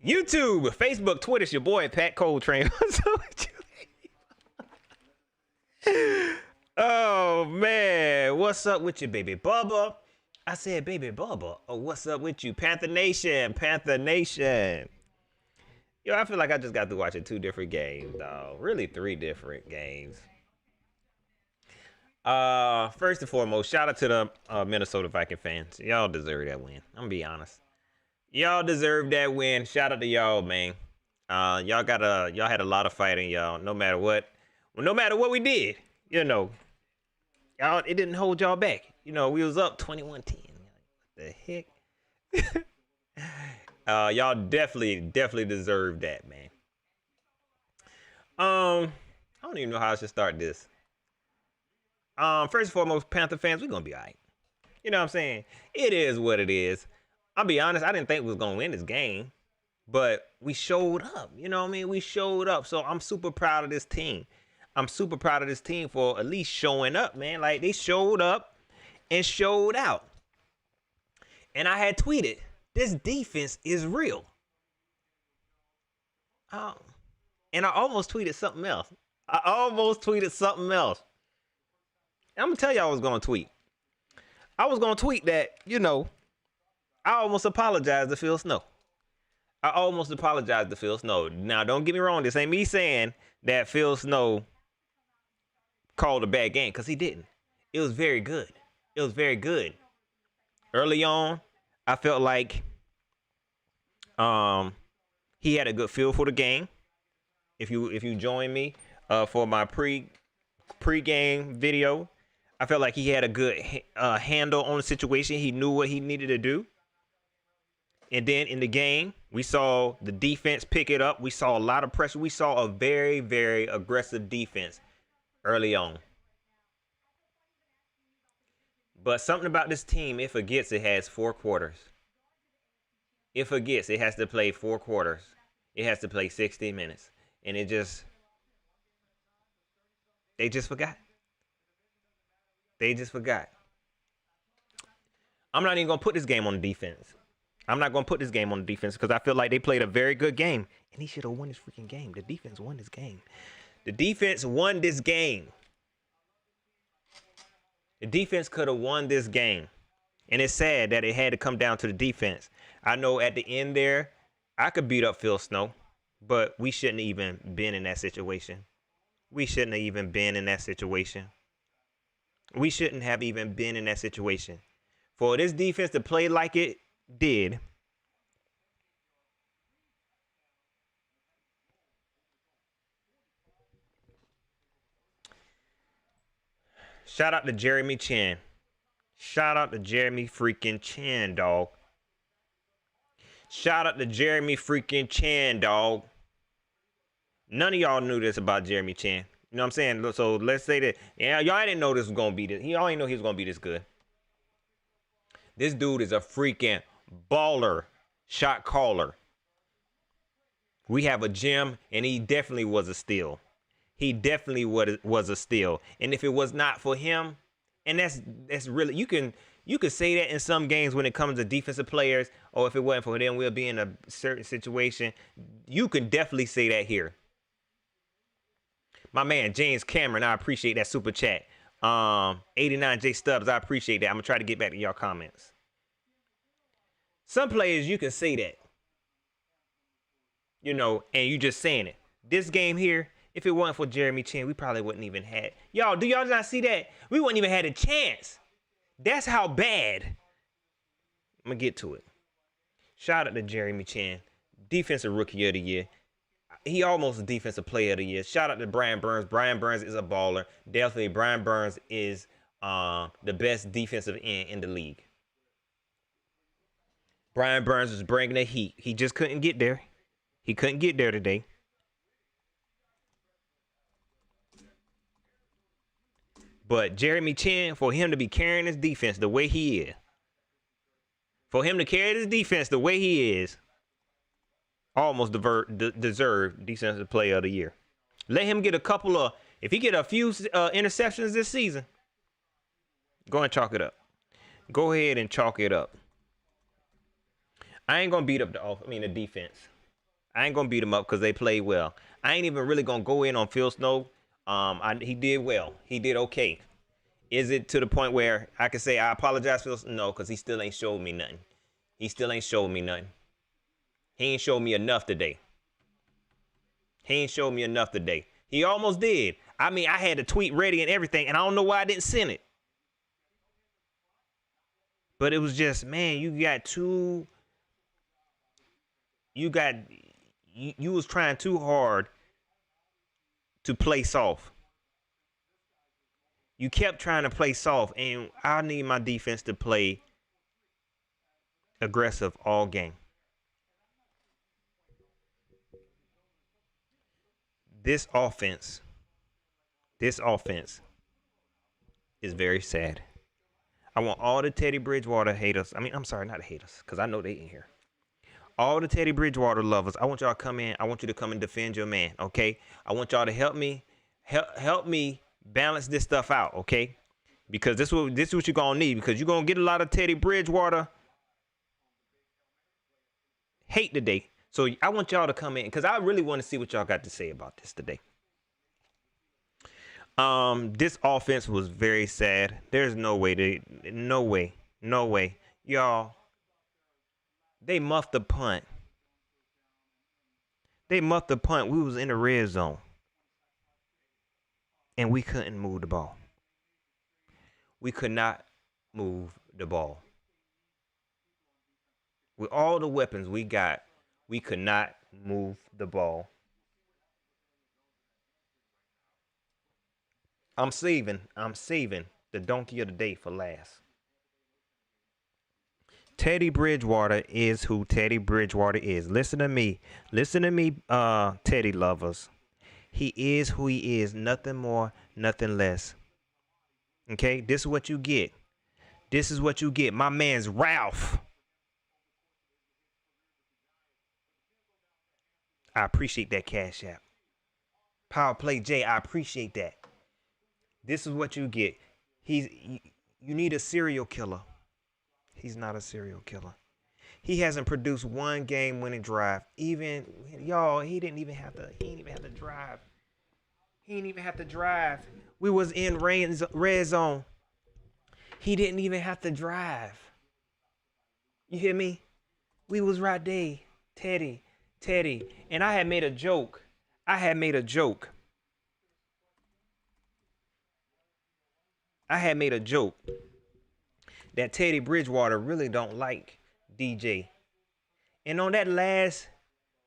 YouTube, Facebook, Twitter, it's your boy Pat Coltrane. What's up with you? Oh man, what's up with you, baby Bubba? I said baby Bubba. Oh, what's up with you, Panther Nation? Panther Nation. Yo, I feel like I just got through watching 2 different games, dog. Really 3 different games. First and foremost, shout out to the Minnesota Viking fans. Y'all deserve that win. I'm gonna be honest. Y'all deserve that win. Shout out to y'all, man. Y'all had a lot of fighting, y'all. No matter what we did, you know, y'all, it didn't hold y'all back. You know, we was up 21-10. What the heck? Y'all definitely deserve that, man. I don't even know how I should start this. First and foremost, Panther fans, we're gonna be all right. You know what I'm saying? It is what it is. I'll be honest, I didn't think we was gonna win this game, but we showed up. You know what I mean? We showed up. So I'm super proud of this team. I'm super proud of this team for at least showing up, man. Like, they showed up and showed out. And I had tweeted, this defense is real. And I almost tweeted something else. I'm gonna tell y'all I was gonna tweet. I was gonna tweet that, you know, I almost apologized to Phil Snow. Now, don't get me wrong. This ain't me saying that Phil Snow called a bad game, because he didn't. It was very good. Early on, I felt like he had a good feel for the game. If you join me for my pre-game video, I felt like he had a good handle on the situation. He knew what he needed to do. And then in the game, we saw the defense pick it up. We saw a lot of pressure. We saw a very, very aggressive defense early on. But something about this team, it forgets it has 4 quarters. It forgets it has to play 4 quarters. It has to play 60 minutes. And they just forgot. I'm not even going to put this game on the defense. Because I feel like they played a very good game. And he should have won this freaking game. The defense won this game. The defense could have won this game. And it's sad that it had to come down to the defense. I know at the end there, I could beat up Phil Snow. But we shouldn't have even been in that situation. We shouldn't have even been in that situation. For this defense to play like it did, shout out to Jeremy Chin. Shout out to Jeremy freaking Chin, dog. None of y'all knew this about Jeremy Chin. You know what I'm saying? So let's say that, yeah, y'all didn't know this was gonna be this. Y'all didn't know he was gonna be this good. This dude is a freaking baller shot caller. We have a gem, and he definitely was a steal. And if it was not for him, and that's really, you can say that in some games when it comes to defensive players, or if it wasn't for them, we'll be in a certain situation. You can definitely say that here. My man James Cameron, I appreciate that super chat. 89J Stubbs, I appreciate that. I'm gonna try to get back to y'all comments. Some players, you can say that, you know, and you just saying it. This game here, if it wasn't for Jeremy Chin, we probably wouldn't even had. Y'all, do y'all not see that? We wouldn't even had a chance. That's how bad. I'm gonna get to it. Shout out to Jeremy Chin, defensive rookie of the year. He almost a defensive player of the year. Shout out to Brian Burns. Brian Burns is a baller. Definitely, Brian Burns is the best defensive end in the league. Brian Burns is bringing the heat. He just couldn't get there. He couldn't get there today. But Jeremy Chin, for him to be carrying his defense the way he is, almost deserved defensive player of the year. Let him get a couple of, if he get a few interceptions this season, go and chalk it up. Go ahead and chalk it up. I ain't gonna beat up the defense. I ain't gonna beat him up because they played well. I ain't even really gonna go in on Phil Snow. He did well. He did okay. Is it to the point where I can say I apologize, Phil? No, because he still ain't showed me nothing. He still ain't showed me nothing. He ain't showed me enough today. He ain't showed me enough today. He almost did. I mean, I had the tweet ready and everything, and I don't know why I didn't send it. But it was just, man, you was trying too hard to play soft. You kept trying to play soft, and I need my defense to play aggressive all game. This offense is very sad. I want all the Teddy Bridgewater haters. I mean, I'm sorry, not haters, because I know they in here. All the Teddy Bridgewater lovers, I want y'all to come in. I want you to come and defend your man, okay? I want y'all to help me balance this stuff out, okay? Because this is what you're gonna need, because you're gonna get a lot of Teddy Bridgewater hate today. So I want y'all to come in, because I really want to see what y'all got to say about this today. This offense was very sad. There's no way, y'all. They muffed the punt. We was in the red zone, and we couldn't move the ball. We could not move the ball. With all the weapons we got, we could not move the ball. I'm saving the donkey of the day for last. Teddy Bridgewater is who Teddy Bridgewater is. Listen to me, Teddy lovers. He is who he is. Nothing more, nothing less. Okay, this is what you get. My man's Ralph. I appreciate that Cash App. Power Play J, I appreciate that. This is what you get. You need a serial killer. He's not a serial killer. He hasn't produced one game-winning drive. Even y'all, he didn't even have to drive. We was in red zone. He didn't even have to drive. You hear me? We was right there. Teddy. And I had made a joke. That Teddy Bridgewater really don't like DJ. And on that last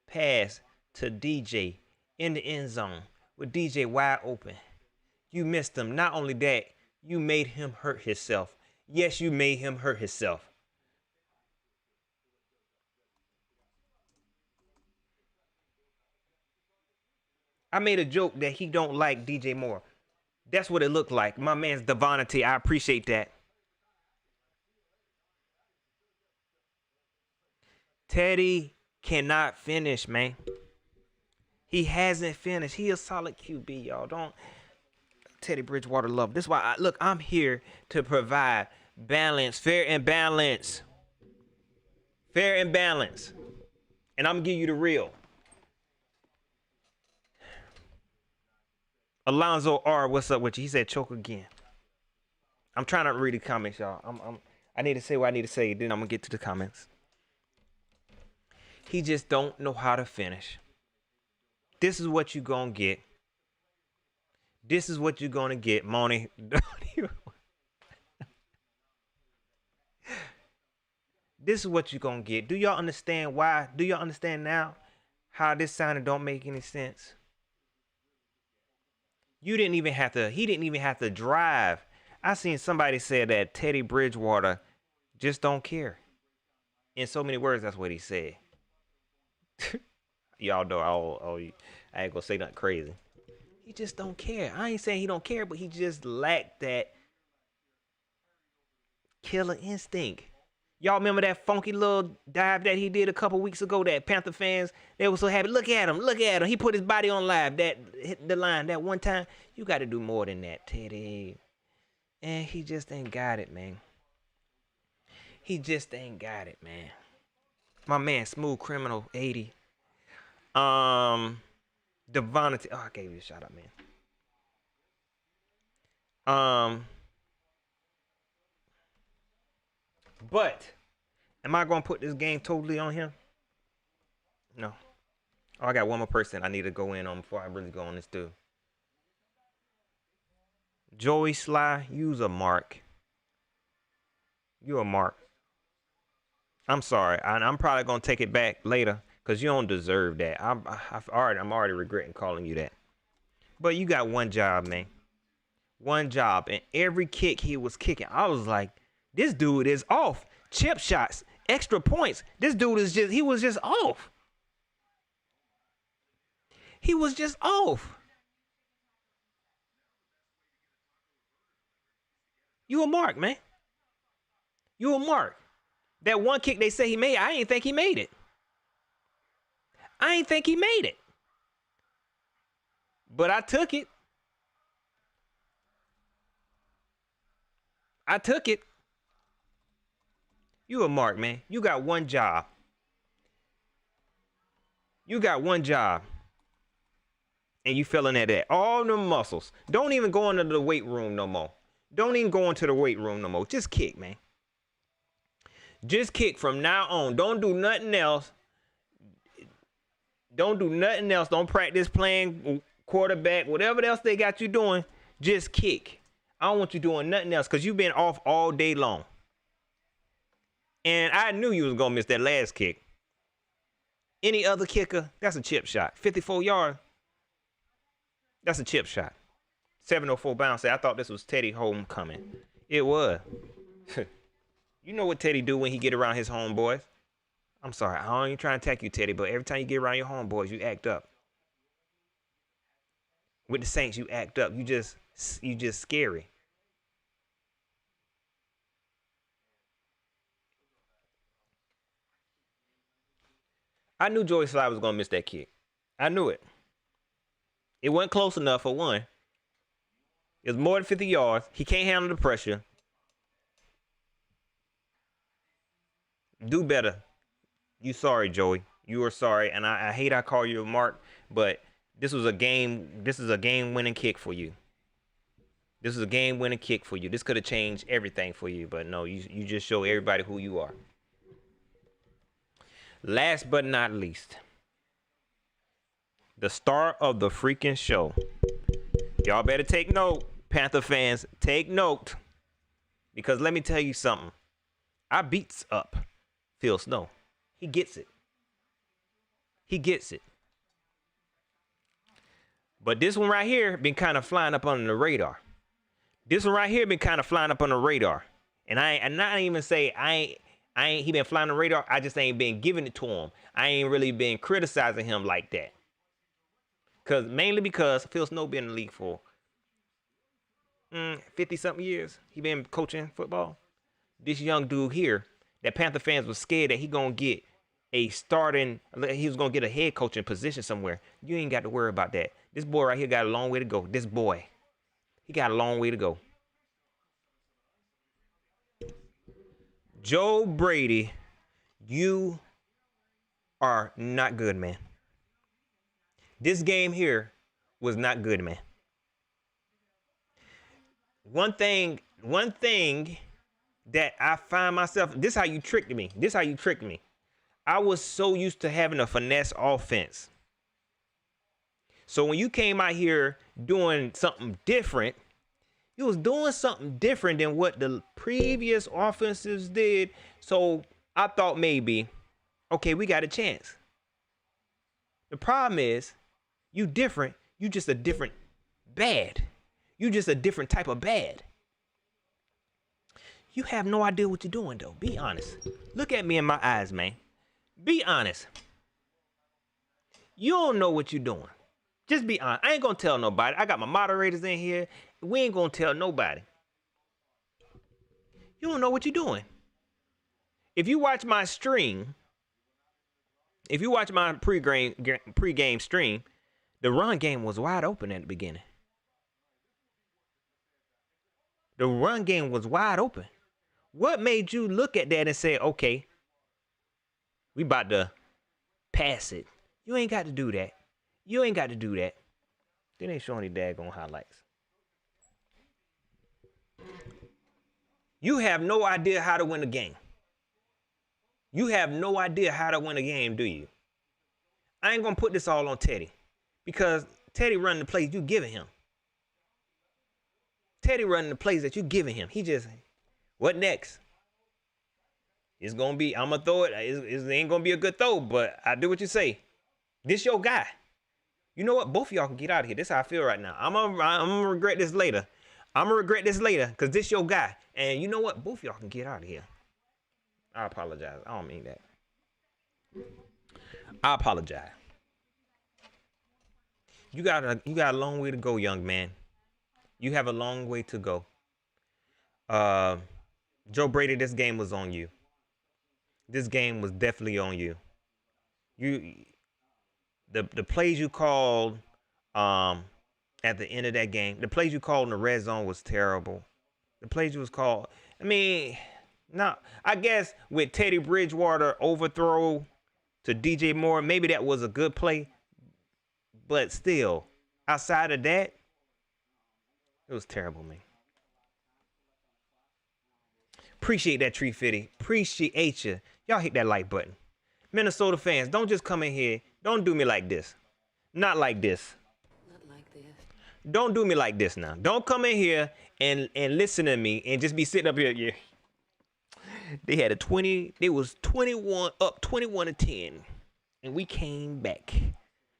pass to DJ in the end zone with DJ wide open, you missed him. Not only that, you made him hurt himself. Yes, you made him hurt himself. I made a joke that he don't like DJ Moore. That's what it looked like. My man's divinity. I appreciate that. Teddy cannot finish, man. He hasn't finished. He a solid QB, y'all. Don't Teddy Bridgewater love. This is why I'm here to provide balance, fair and balance. And I'm gonna give you the real. Alonzo R, what's up with you? He said choke again. I'm trying to read the comments, y'all. I need to say what I need to say, then I'm gonna get to the comments. He just don't know how to finish. This is what you gonna get. Money. This is what you gonna get. Do y'all understand why? Do y'all understand now how this sounded don't make any sense? He didn't even have to drive. I seen somebody say that Teddy Bridgewater just don't care. In so many words, that's what he said. Y'all know I ain't gonna say nothing crazy. He just don't care. I ain't saying he don't care, but he just lacked that killer instinct. Y'all remember that funky little dive that he did a couple weeks ago that Panther fans, they were so happy. Look at him. He put his body on live. That hit the line that one time. You got to do more than that, Teddy. And he just ain't got it, man. My man, Smooth Criminal 80. Devontae. Oh, I gave you a shout out, man. But am I gonna put this game totally on him? No. Oh, I got one more person I need to go in on before I really go on this dude. Joey Slye, you's a mark. You a mark. I'm sorry. I'm probably gonna take it back later because you don't deserve that. I'm already regretting calling you that. But you got one job, man. One job, and every kick he was kicking, I was like, this dude is off. Chip shots, extra points. This dude is he was just off. He was just off. You a mark, man. You a mark. That one kick they say he made, I ain't think he made it. I ain't think he made it. But I took it. I took it. You a mark, man. You got one job. You got one job. And you feeling that all the muscles. Don't even go into the weight room no more. Don't even go into the weight room no more. Just kick, man. Just kick from now on. Don't do nothing else. Don't do nothing else. Don't practice playing quarterback. Whatever else they got you doing, just kick. I don't want you doing nothing else because you've been off all day long. And I knew you was going to miss that last kick. Any other kicker, that's a chip shot. 54 yards, that's a chip shot. 704 bounce. I thought this was Teddy homecoming. It was. You know what Teddy do when he get around his homeboys. I'm sorry, I don't even try to attack you, Teddy, but every time you get around your homeboys, you act up. With the Saints, you act up. You just scary. I knew Joey Slye was gonna miss that kick. I knew it. It wasn't close enough for one. It was more than 50 yards. He can't handle the pressure. Do better. You sorry, Joey. You are sorry, and I hate I call you a mark, but this was a game. This is a game-winning kick for you. This is a game-winning kick for you. This could have changed everything for you, but no, you just show everybody who you are. Last but not least, the star of the freaking show. Y'all better take note, Panther fans. Take note, because let me tell you something. I beats up Phil Snow. He gets it. He gets it. But this one right here been kind of flying up under the radar. This one right here been kind of flying up on the radar. And I'm not even say he been flying on the radar. I just ain't been giving it to him. I ain't really been criticizing him like that. Mainly because Phil Snow been in the league for 50-something years. He been coaching football. This young dude here, that Panther fans was scared that he gonna get he was gonna get a head coaching position somewhere. You ain't got to worry about that. This boy right here got a long way to go. This boy, he got a long way to go. Joe Brady, you are not good, man. This game here was not good, man. One thing that I find myself, this is how you tricked me. This is how you tricked me. I was so used to having a finesse offense. So when you came out here doing something different, you was doing something different than what the previous offenses did. So I thought maybe, okay, we got a chance. The problem is, you different. You just a different bad. You just a different type of bad. You have no idea what you're doing, though. Be honest. Look at me in my eyes, man. Be honest. You don't know what you're doing. Just be honest. I ain't gonna tell nobody. I got my moderators in here. We ain't gonna tell nobody. You don't know what you're doing. If you watch my stream, if you watch my pre-game stream, the run game was wide open at the beginning. The run game was wide open. What made you look at that and say, okay, we about to pass it? You ain't got to do that. You ain't got to do that. They ain't showing any daggone highlights. You have no idea how to win a game. You have no idea how to win a game, do you? I ain't going to put this all on Teddy because Teddy running the plays you giving him. Teddy running the plays that you giving him. He just, what next? It's going to be, I'm going to throw it. It ain't going to be a good throw, but I do what you say. This your guy. You know what? Both of y'all can get out of here. This is how I feel right now. I'm gonna regret this later. I'm going to regret this later because this your guy. And you know what? Both of y'all can get out of here. I apologize. I don't mean that. I apologize. You got a long way to go, young man. You have a long way to go. Joe Brady, this game was on you. This game was definitely on you. The plays you called at the end of that game, the plays you called in the red zone was terrible. The plays you was called, I mean, I guess with Teddy Bridgewater overthrow to DJ Moore, maybe that was a good play. But still, outside of that, it was terrible, man. Appreciate that, Tree Fitty. Appreciate you. Y'all hit that like button. Minnesota fans, don't just come in here. Don't do me like this. Not like this. Not like this. Don't do me like this now. Don't come in here and listen to me and just be sitting up here. Yeah. They had they was 21 up 21-10. And we came back.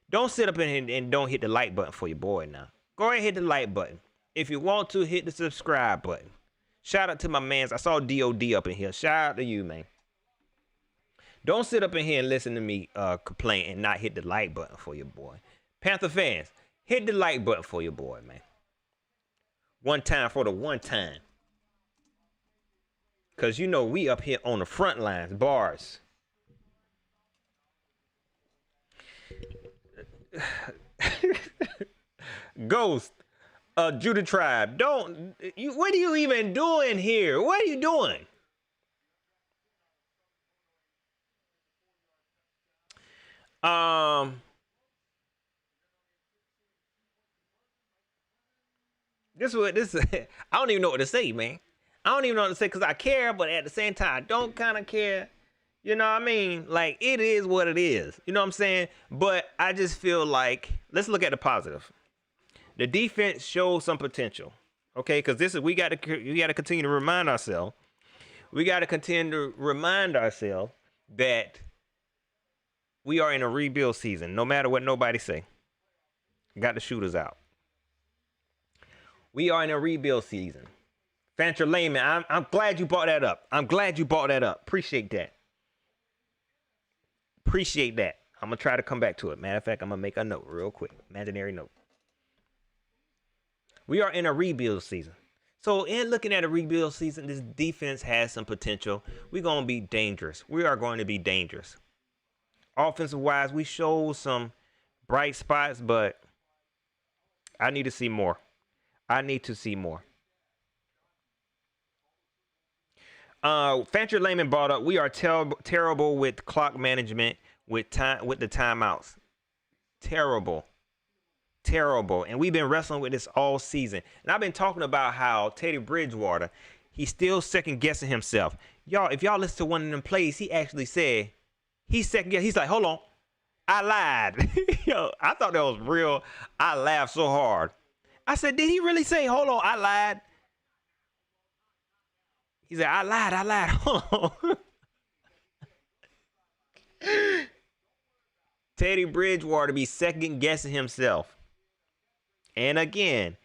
Don't sit up in here and don't hit the like button for your boy now. Go ahead and hit the like button. If you want to, hit the subscribe button. Shout out to my mans. I saw DOD up in here. Shout out to you, man. Don't sit up in here and listen to me complain and not hit the like button for your boy. Panther fans, hit the like button for your boy, man. One time for the one time. Because you know we up here on the front lines, bars. Ghost, Judah Tribe, what are you even doing here? What are you doing? This I don't even know what to say, man. I don't even know what to say because I care, but at the same time, I don't kind of care. You know what I mean? Like, it is what it is. You know what I'm saying? But I just feel like, let's look at the positive. The defense shows some potential. Okay? Because we got to continue to remind ourselves. We got to continue to remind ourselves that we are in a rebuild season, no matter what nobody say. Got the shooters out. We are in a rebuild season. Fancher Layman, I'm glad you brought that up. Appreciate that. Appreciate that. I'm going to try to come back to it. Matter of fact, I'm going to make a note real quick. Imaginary note. We are in a rebuild season. So in looking at a rebuild season, this defense has some potential. We're going to be dangerous. We are going to be dangerous. Offensive-wise, we showed some bright spots, but I need to see more. Fancher Layman brought up, we are terrible with clock management with the timeouts. Terrible. And we've been wrestling with this all season. And I've been talking about how Teddy Bridgewater, he's still second guessing himself. Y'all, if y'all listen to one of them plays, he actually said he's second guessing. He's like, hold on, I lied. Yo, I thought that was real. I laughed so hard. I said, did he really say, hold on, I lied? He said, I lied. Hold on. Teddy Bridgewater be second guessing himself. And again,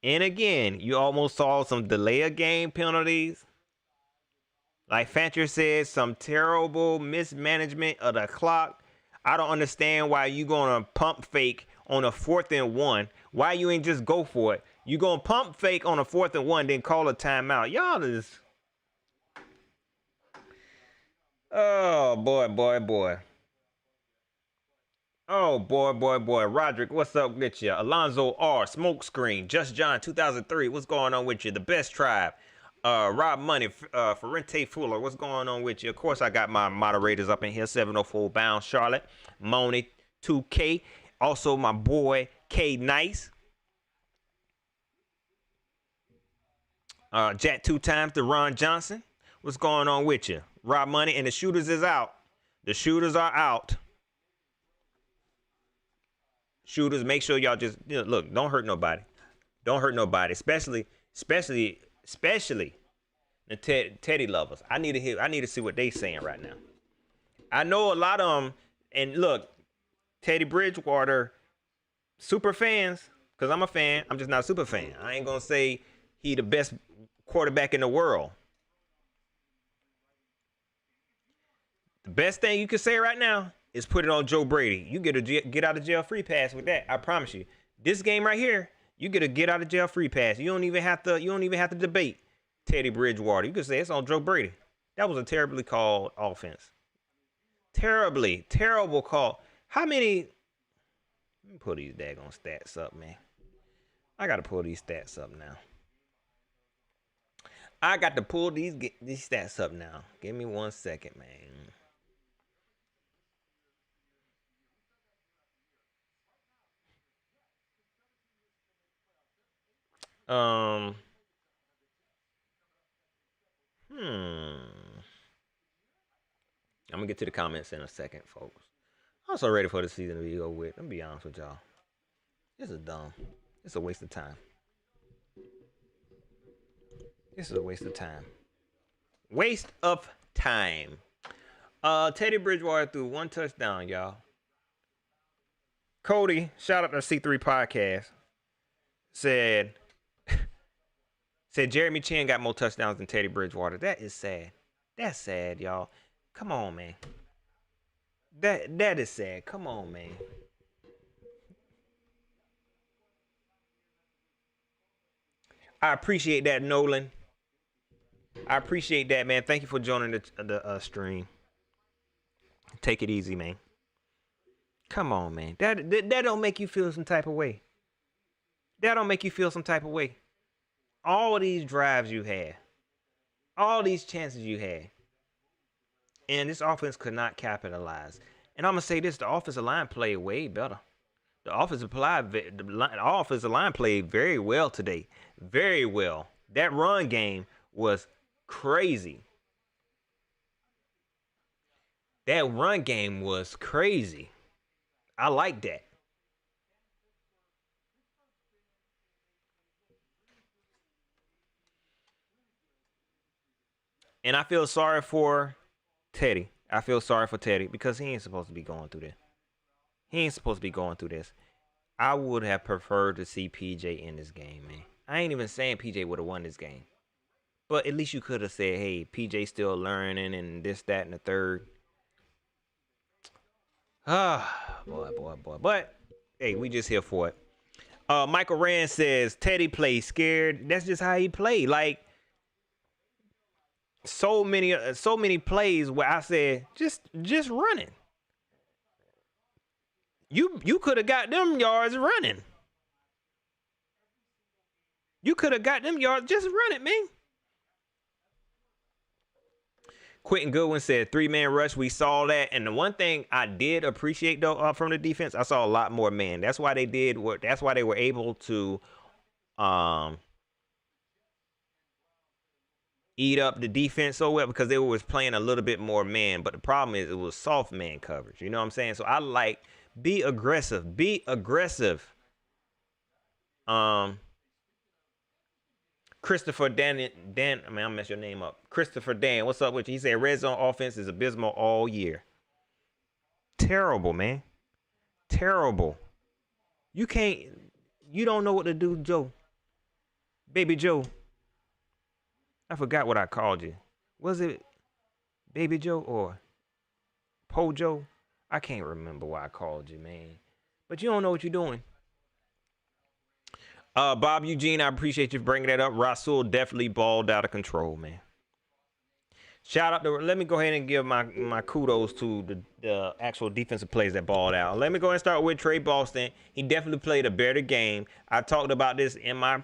you almost saw some delay of game penalties. Like Fancher said, some terrible mismanagement of the clock. I don't understand why you gonna pump fake on a 4th and 1. Why you ain't just go for it? You gonna pump fake on a 4th and 1, then call a timeout. Y'all is... Oh, boy. Oh, boy. Roderick, what's up with you? Alonzo R. Smokescreen. Just John 2003. What's going on with you? The Best Tribe. Rob Money. Ferrente Fuller. What's going on with you? Of course, I got my moderators up in here. 704 Bound Charlotte. Moni. 2K. Also, my boy K Nice. Jack 2 times to Ron Johnson. What's going on with you? Rob Money and the shooters is out. The shooters are out. Shooters, make sure y'all just look. Don't hurt nobody. Don't hurt nobody, especially the Teddy lovers. I need to see what they saying right now. I know a lot of them, and look, Teddy Bridgewater super fans, because I'm a fan. I'm just not a super fan. I ain't gonna say he the best quarterback in the world. The best thing you can say right now is put it on Joe Brady. You get a get out of jail free pass with that. I promise you. This game right here, you get a get out of jail free pass. You don't even have to debate Teddy Bridgewater. You can say it's on Joe Brady. That was a terribly called offense. Terrible call. How many? Let me pull these daggone stats up, man. I gotta pull these stats up now. I got to pull these stats up now. Give me 1 second, man. I'm gonna get to the comments in a second, folks. I'm so ready for the season to be over with. I'm gonna be honest with y'all. This is dumb. It's a waste of time. This is a waste of time. Waste of time. Teddy Bridgewater threw 1 touchdown, y'all. Cody, shout out to C3 Podcast, said Jeremy Chin got more touchdowns than Teddy Bridgewater. That is sad. That's sad, y'all. Come on, man. That is sad. Come on, man. I appreciate that, Nolan. I appreciate that, man. Thank you for joining the stream. Take it easy, man. Come on, man. That don't make you feel some type of way. That don't make you feel some type of way. All of these drives you had, all these chances you had, and this offense could not capitalize. And I'm gonna say this: the offensive line played way better. The offensive line played very well today, very well. That run game was crazy. That run game was crazy. I like that. And I feel sorry for Teddy. I feel sorry for Teddy because he ain't supposed to be going through this. He ain't supposed to be going through this. I would have preferred to see PJ in this game, man. I ain't even saying PJ would have won this game. But at least you could have said, hey, PJ still learning and this, that, and the third. Boy. But, hey, we just here for it. Michael Rand says, Teddy plays scared. That's just how he played. Like, so many plays where I said, just running. You could have got them yards running. You could have got them yards. Just run it, man. Quentin Goodwin said 3-man rush. We saw that. And the one thing I did appreciate, though, from the defense, I saw a lot more man. That's why they did what. That's why they were able to eat up the defense so well, because they was playing a little bit more man. But the problem is it was soft man coverage. You know what I'm saying? So I like, be aggressive. Be aggressive. Christopher Dan, I mean, I'll mess your name up. Christopher Dan, what's up with you? He said red zone offense is abysmal all year. Terrible, man. Terrible. You don't know what to do, Joe. Baby Joe. I forgot what I called you. Was it Baby Joe or Po Joe? I can't remember why I called you, man. But you don't know what you're doing. Bob Eugene, I appreciate you bringing that up. Rasul definitely balled out of control, man. Shout out to, let me go ahead and give my kudos to the actual defensive plays that balled out. Let me go ahead and start with Trey Boston. He definitely played a better game. I talked about this in my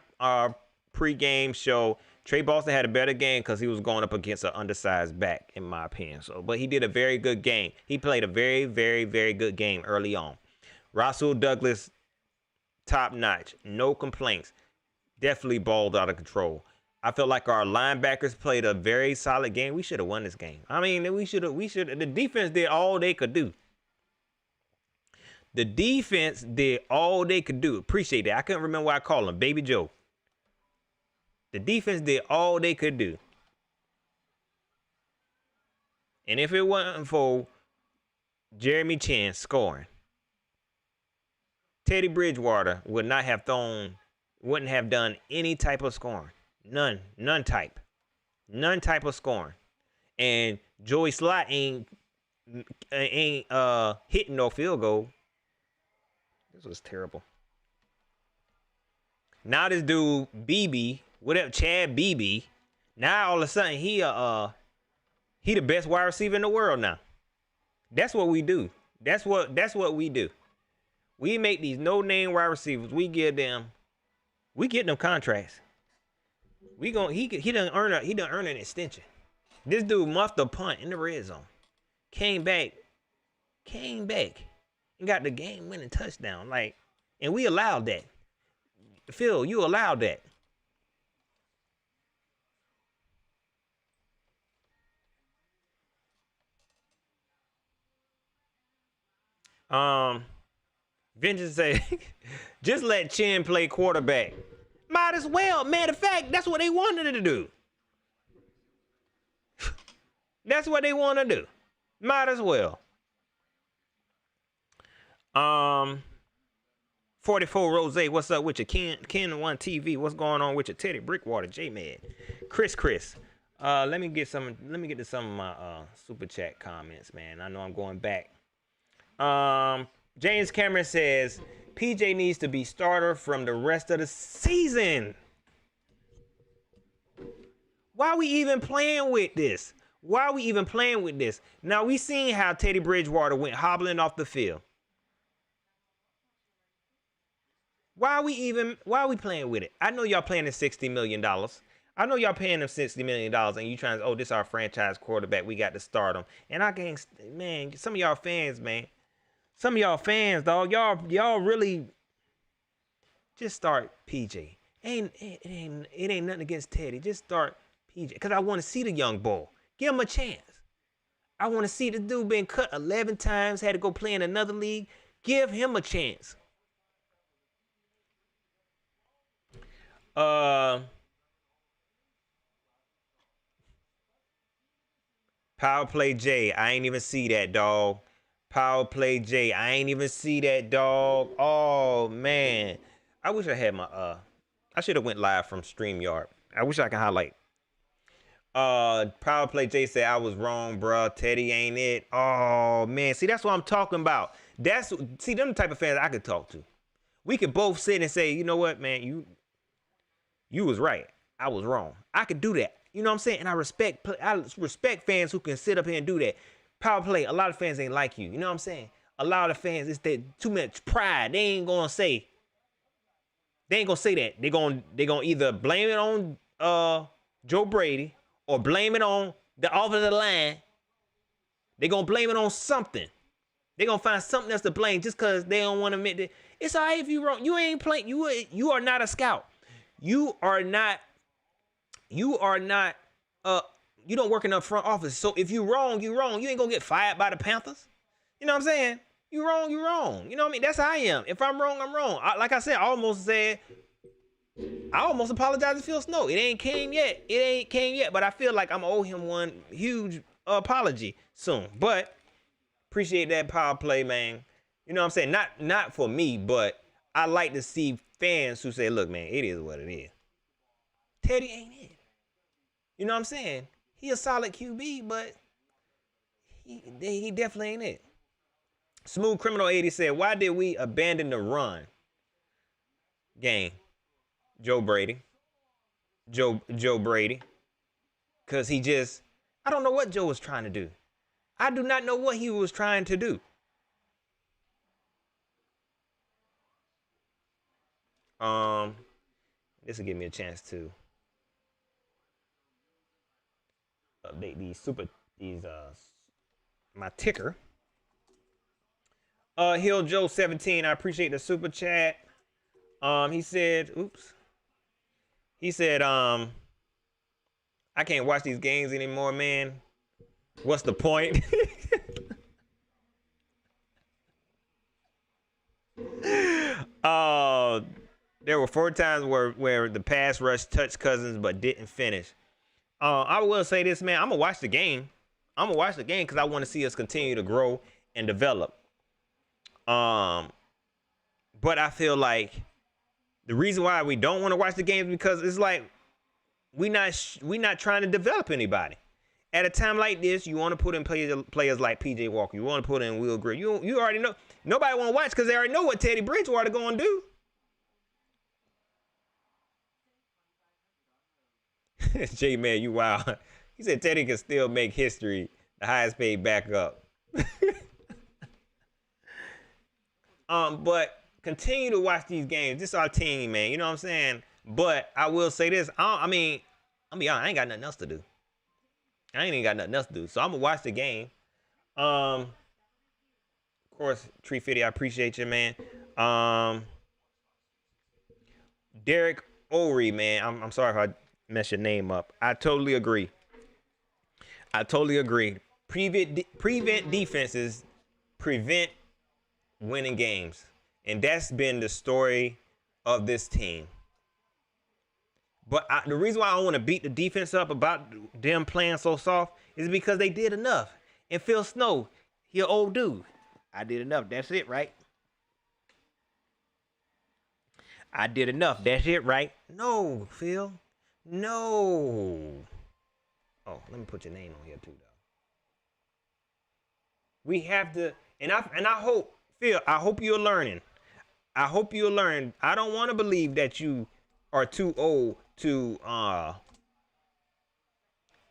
pregame show. Trey Boston had a better game because he was going up against an undersized back, in my opinion. But he did a very good game. He played a very, very, very good game early on. Rasul Douglas, top notch. No complaints. Definitely balled out of control. I feel like our linebackers played a very solid game. We should have won this game. I mean, we should. The defense did all they could do. The defense did all they could do. Appreciate that. I couldn't remember what I called him. Baby Joe. The defense did all they could do. And if it wasn't for Jeremy Chin scoring, Teddy Bridgewater wouldn't have done any type of scoring. None type of scoring. And Joey Slye ain't hitting no field goal. This was terrible. Now this dude BB, whatever, Chad BB, now all of a sudden he the best wide receiver in the world now. That's what we do. That's what we do. We make these no-name wide receivers. We get them contracts. He done earn an extension. This dude muffed a punt in the red zone. Came back, and got the game-winning touchdown. And we allowed that. Phil, you allowed that. Vengeance say, just let Chin play quarterback. Might as well. Matter of fact, that's what they wanted to do. That's what they want to do. Might as well. 44 Rose, what's up with you? Ken One TV, what's going on with you? Teddy Brickwater, J-Mad, Chris. Let me get to some of my super chat comments, man. I know I'm going back. James Cameron says PJ needs to be starter from the rest of the season. Why are we even playing with this? Now we seen how Teddy Bridgewater went hobbling off the field. Why are we playing with it? I know y'all paying him $60 million. I know y'all paying him $60 million and you trying to, this is our franchise quarterback. We got to start him. And I can't, man, some of y'all fans, dog, y'all really just start PJ. It ain't nothing against Teddy. Just start PJ. Because I want to see the young bull. Give him a chance. I want to see the dude been cut 11 times, had to go play in another league. Give him a chance. Power Play J, I ain't even see that, dog. Power Play J, I ain't even see that, dog. Oh man, I wish I had my I should have went live from StreamYard. I wish I could highlight. Power Play J said I was wrong, bruh. Teddy ain't it. Oh man, see that's what I'm talking about. Them the type of fans I could talk to. We could both sit and say, you know what, man, you was right. I was wrong. I could do that. You know what I'm saying? And I respect fans who can sit up here and do that. Power Play, a lot of fans ain't like you. You know what I'm saying? A lot of fans, it's that too much pride. They ain't gonna say that. They gonna either blame it on Joe Brady or blame it on the offensive line. They gonna blame it on something. They gonna find something else to blame just because they don't want to admit that. It's all right if you wrong. You ain't playing. You are not a scout. You don't work in the front office. So if you wrong, you wrong. You ain't gonna get fired by the Panthers. You know what I'm saying? You wrong, you wrong. You know what I mean? That's how I am. If I'm wrong, I'm wrong. Like I said, I almost apologized to Phil Snow. It ain't came yet. But I feel like I'm owe him one huge apology soon. But appreciate that Power Play, man. You know what I'm saying? Not for me, but I like to see fans who say, look, man, it is what it is. Teddy ain't it. You know what I'm saying? He a solid QB, but he definitely ain't it. Smooth Criminal 80 said, why did we abandon the run game? Joe Brady. Because I don't know what Joe was trying to do. I do not know what he was trying to do. This will give me a chance to update my ticker. Hill Joe 17, I appreciate the super chat. He said, oops. He said, I can't watch these games anymore, man. What's the point? There were 4 times where the pass rush touched Cousins but didn't finish. I will say this, man. I'm gonna watch the game. I'm gonna watch the game because I want to see us continue to grow and develop. But I feel like the reason why we don't want to watch the game is because it's like we not trying to develop anybody. At a time like this, you want to put in players like PJ Walker. You want to put in Will Grier. You already know. Nobody want to watch because they already know what Teddy Bridgewater going to do. J-Man, you wild. He said Teddy can still make history. The highest paid backup. But continue to watch these games. This is our team, man. You know what I'm saying? But I will say this. I'm be honest, I ain't got nothing else to do. I ain't even got nothing else to do. So I'm going to watch the game. Of course, Tree Fitty, I appreciate you, man. Derek Ory, man. I'm sorry if I mess your name up. I totally agree. Prevent defenses prevent winning games. And that's been the story of this team. But the reason why I want to beat the defense up about them playing so soft is because they did enough. And Phil Snow, he an old dude. I did enough. That's it, right? I did enough. That's it, right? No, Phil. No. Oh, let me put your name on here too, though. We have to, and I hope, Phil, I hope you're learning. I hope you'll learn. I don't want to believe that you are too old to I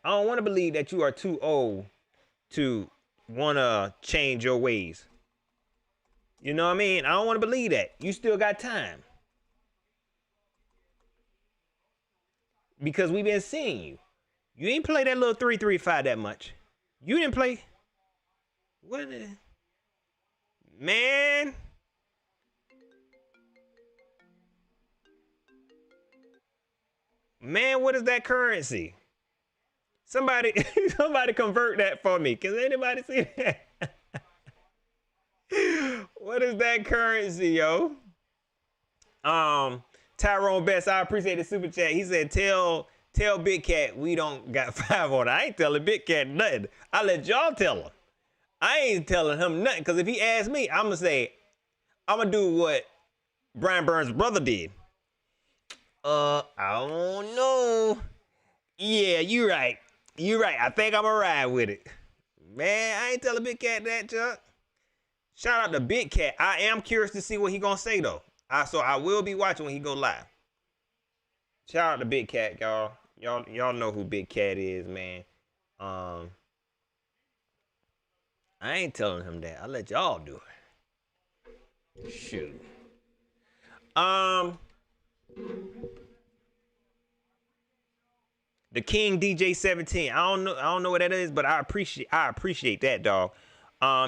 don't want to believe that you are too old to want to change your ways. You know what I mean? I don't want to believe that. You still got time. Because we've been seeing you. You ain't play that little 3-3-5 that much. You didn't play. What? Man. Man, what is that currency? Somebody convert that for me. Can anybody see that? What is that currency, yo? Tyrone Best, I appreciate the super chat. He said, tell Big Cat we don't got 5 on it. I ain't telling Big Cat nothing. I let y'all tell him. I ain't telling him nothing. Because if he asks me, I'm going to say, I'm going to do what Brian Burns' brother did. I don't know. Yeah, you right. You right. I think I'm going to ride with it. Man, I ain't telling Big Cat that, Chuck. Shout out to Big Cat. I am curious to see what he going to say, though. So I will be watching when he go live. Shout out to Big Cat, y'all. Y'all know who Big Cat is, man. I ain't telling him that. I'll let y'all do it. Shoot. The King DJ 17. I don't know what that is, but I appreciate that, dog.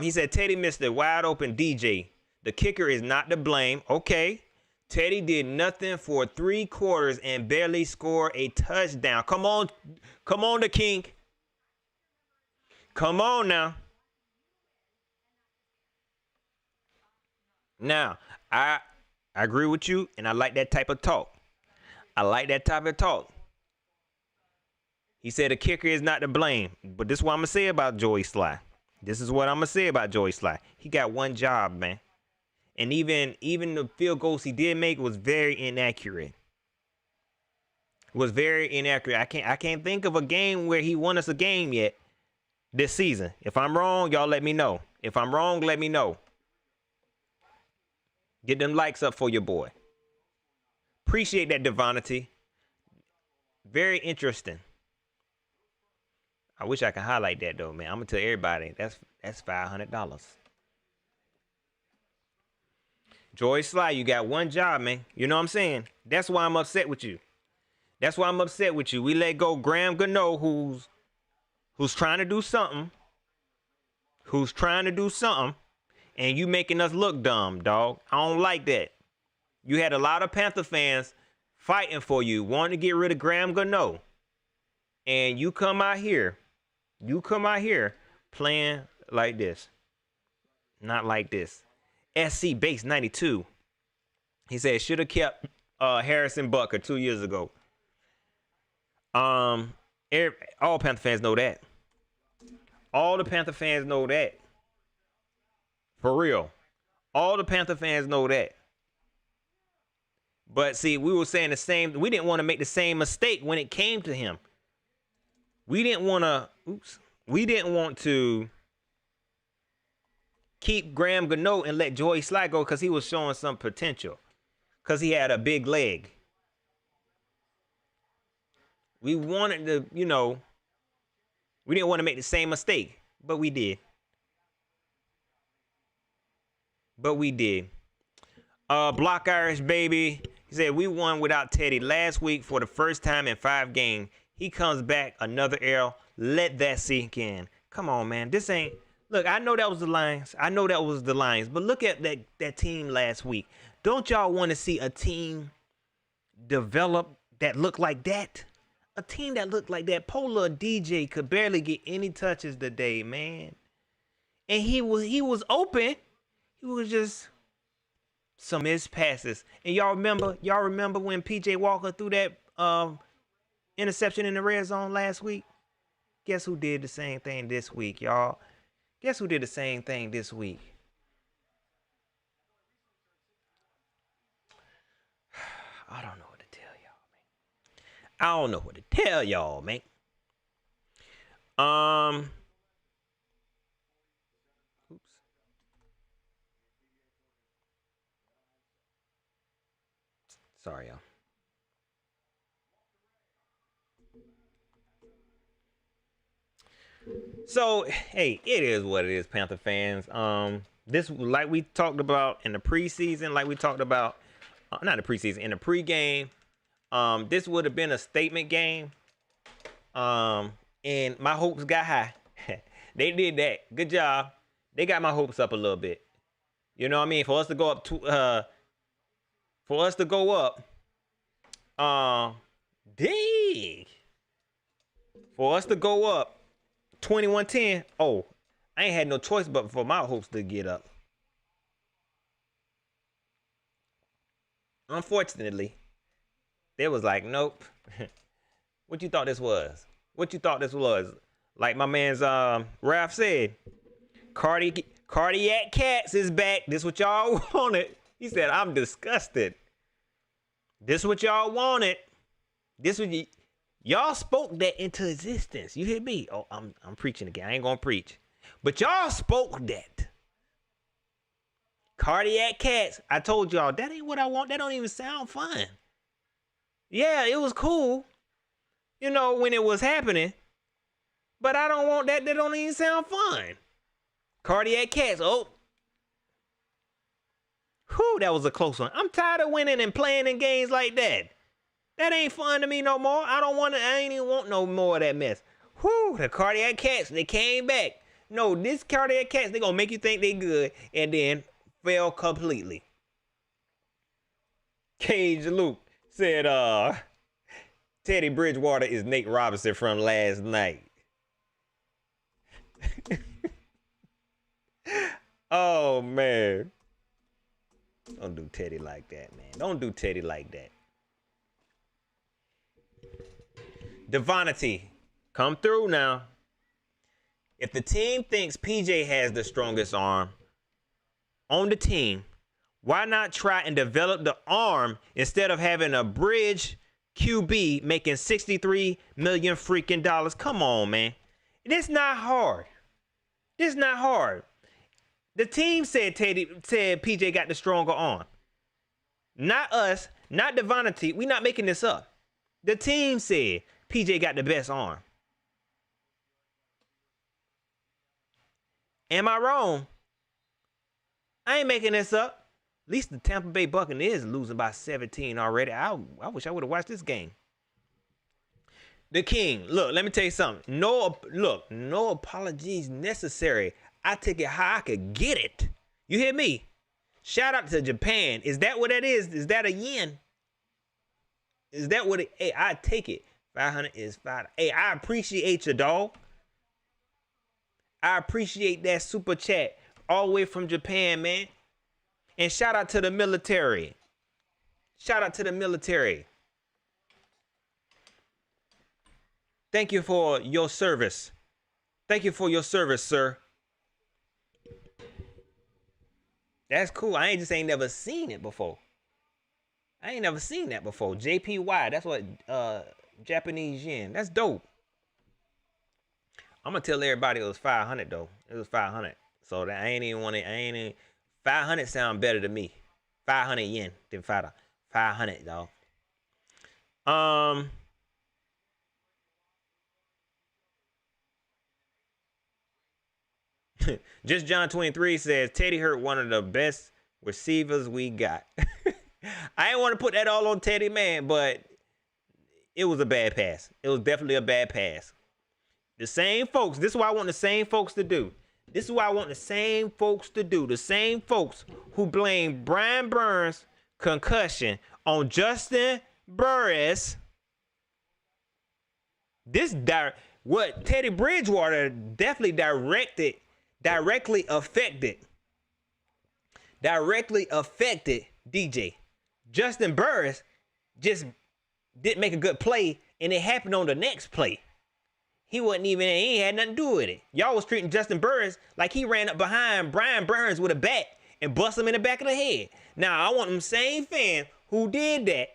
He said Teddy missed a wide open DJ. The kicker is not to blame. Okay. Teddy did nothing for 3 quarters and barely scored a touchdown. Come on, the King. Come on now. Now, I agree with you, and I like that type of talk. He said the kicker is not to blame. But this is what I'm going to say about Joey Slye. He got one job, man. And even the field goals he did make was very inaccurate. I can't think of a game where he won us a game yet this season. If I'm wrong, y'all let me know. If I'm wrong, let me know. Get them likes up for your boy. Appreciate that, Devonity. Very interesting. I wish I could highlight that though, man. I'm gonna tell everybody that's $500. Joy Slye, you got one job, man. You know what I'm saying? That's why I'm upset with you. We let go Graham Gano, who's trying to do something. And you making us look dumb, dog. I don't like that. You had a lot of Panther fans fighting for you, wanting to get rid of Graham Gano. And you come out here playing like this. Not like this. SC Base 92. He said should have kept Harrison Butker 2 years ago. All Panther fans know that. All the Panther fans know that. For real. All the Panther fans know that. But see, we were saying the same. We didn't want to make the same mistake when it came to him. We didn't want to keep Graham Gano and let Joey Slye go because he was showing some potential. Because he had a big leg. We wanted to, we didn't want to make the same mistake. But we did. Block Irish baby. He said, we won without Teddy last week for the first time in 5 games. He comes back, another L. Let that sink in. Come on, man. This ain't... Look, I know that was the Lions. But look at that team last week. Don't y'all want to see a team develop that look like that? A team that looked like that. Polar DJ could barely get any touches today, man. And he was open. He was just... some missed passes. And y'all remember when PJ Walker threw that interception in the red zone last week? Guess who did the same thing this week, y'all? Guess who did the same thing this week? I don't know what to tell y'all, man. Oops. Sorry, y'all. So, hey, it is what it is, Panther fans. This, like we talked about in the preseason, not the preseason, in the pregame, this would have been a statement game. And my hopes got high. They did that. Good job. They got my hopes up a little bit. You know what I mean? For us to go up For us to go up 21-10. Oh, I ain't had no choice but for my hopes to get up. Unfortunately, they was like, nope. What you thought this was? Like my man's Ralph said, Cardiac Cats is back. This what y'all wanted. He said, I'm disgusted. This what y'all wanted. This what y'all spoke that into existence. You hear me? Oh, I'm preaching again. I ain't gonna preach. But y'all spoke that. Cardiac Cats. I told y'all, that ain't what I want. That don't even sound fun. Yeah, it was cool. When it was happening. But I don't want that. That don't even sound fun. Cardiac Cats. Oh. Whew, that was a close one. I'm tired of winning and playing in games like that. That ain't fun to me no more. I ain't even want no more of that mess. Whew, the Cardiac Cats, they came back. No, this Cardiac Cats, they gonna make you think they good and then fail completely. Cage Luke said, Teddy Bridgewater is Nate Robinson from last night. Oh, man. Don't do Teddy like that, man. Don't do Teddy like that. Devonity, come through now. If the team thinks PJ has the strongest arm on the team, why not try and develop the arm instead of having a bridge QB making $63 million freaking dollars? Come on, man. This not hard. The team said PJ got the stronger arm. Not us, not Devonity. We not making this up. The team said PJ got the best arm. Am I wrong? I ain't making this up. At least the Tampa Bay Buccaneers losing by 17 already. I wish I would have watched this game. The King. Look, let me tell you something. No apologies necessary. I took it how I could get it. You hear me? Shout out to Japan. Is that what that is? Is that a yen? Is that what it? Hey, I take it. 500 is 5. Hey, I appreciate you, dog. I appreciate that super chat all the way from Japan, man. And shout out to the military. Shout out to the military. Thank you for your service. Thank you for your service, sir. That's cool. I ain't never seen it before. I ain't never seen that before. JPY. That's what Japanese yen. That's dope. I'm gonna tell everybody it was 500 though. It was 500. So that I ain't even want it. 500 sound better to me. 500 yen than 500 dog. Just John 23 says Teddy hurt one of the best receivers we got. I ain't want to put that all on Teddy, man, but it was a bad pass. It was definitely a bad pass. The same folks, this is what I want the same folks to do. This is what I want the same folks to do. The same folks who blame Brian Burns' concussion on Justin Burris. What Teddy Bridgewater definitely directly affected DJ. Justin Burris just didn't make a good play, and it happened on the next play. He ain't had nothing to do with it. Y'all was treating Justin Burris like he ran up behind Brian Burns with a bat and bust him in the back of the head. Now, I want them same fans who did that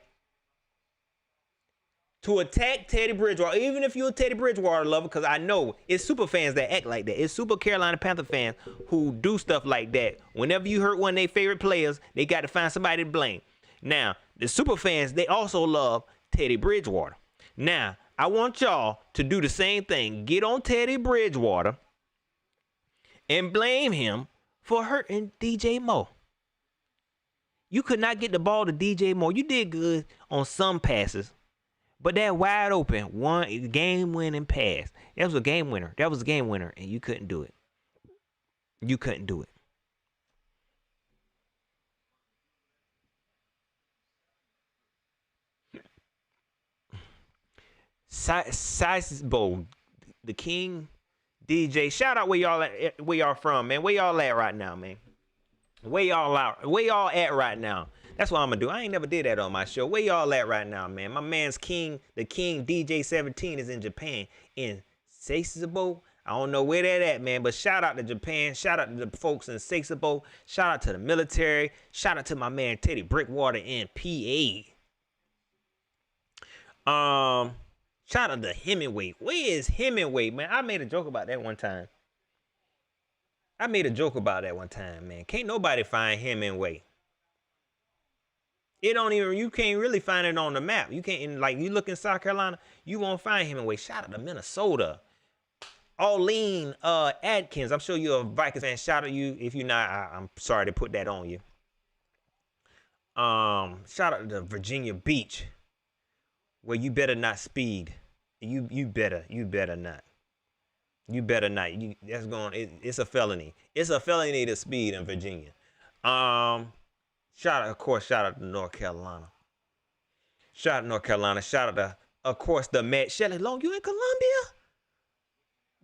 to attack Teddy Bridgewater, even if you're a Teddy Bridgewater lover, because I know it's super fans that act like that. It's super Carolina Panther fans who do stuff like that. Whenever you hurt one of their favorite players, they got to find somebody to blame. Now, the super fans, they also love Teddy Bridgewater. Now, I want y'all to do the same thing. Get on Teddy Bridgewater and blame him for hurting DJ Moore. You could not get the ball to DJ Moore. You did good on some passes, but that wide open game-winning pass, that was a game winner. That was a game winner, and you couldn't do it. You couldn't do it. Sizable, the King, DJ. Shout out where y'all from, man. Where y'all at right now, man? Where y'all at right now? That's what I'm gonna do. I ain't never did that on my show. Where y'all at right now, man? My man's King, the King DJ 17 is in Japan. In Sasebo. I don't know where that at, man. But shout out to Japan. Shout out to the folks in Sasebo. Shout out to the military. Shout out to my man Teddy Brickwater in PA. Shout out to Hemingway. Where is Hemingway, man? I made a joke about that one time. Man. Can't nobody find Hemingway. You can't really find it on the map. You can't, like, you look in South Carolina, you won't find Hemingway. Shout out to Minnesota. Arlene Adkins. I'm sure you're a Vikings fan. Shout out to you. If you're not, I'm sorry to put that on you. Shout out to Virginia Beach. Well, you better not speed. You better not. It's a felony. It's a felony to speed in Virginia. Shout out to North Carolina. Shout out to, of course, the Met. Shelly Long, you in Columbia?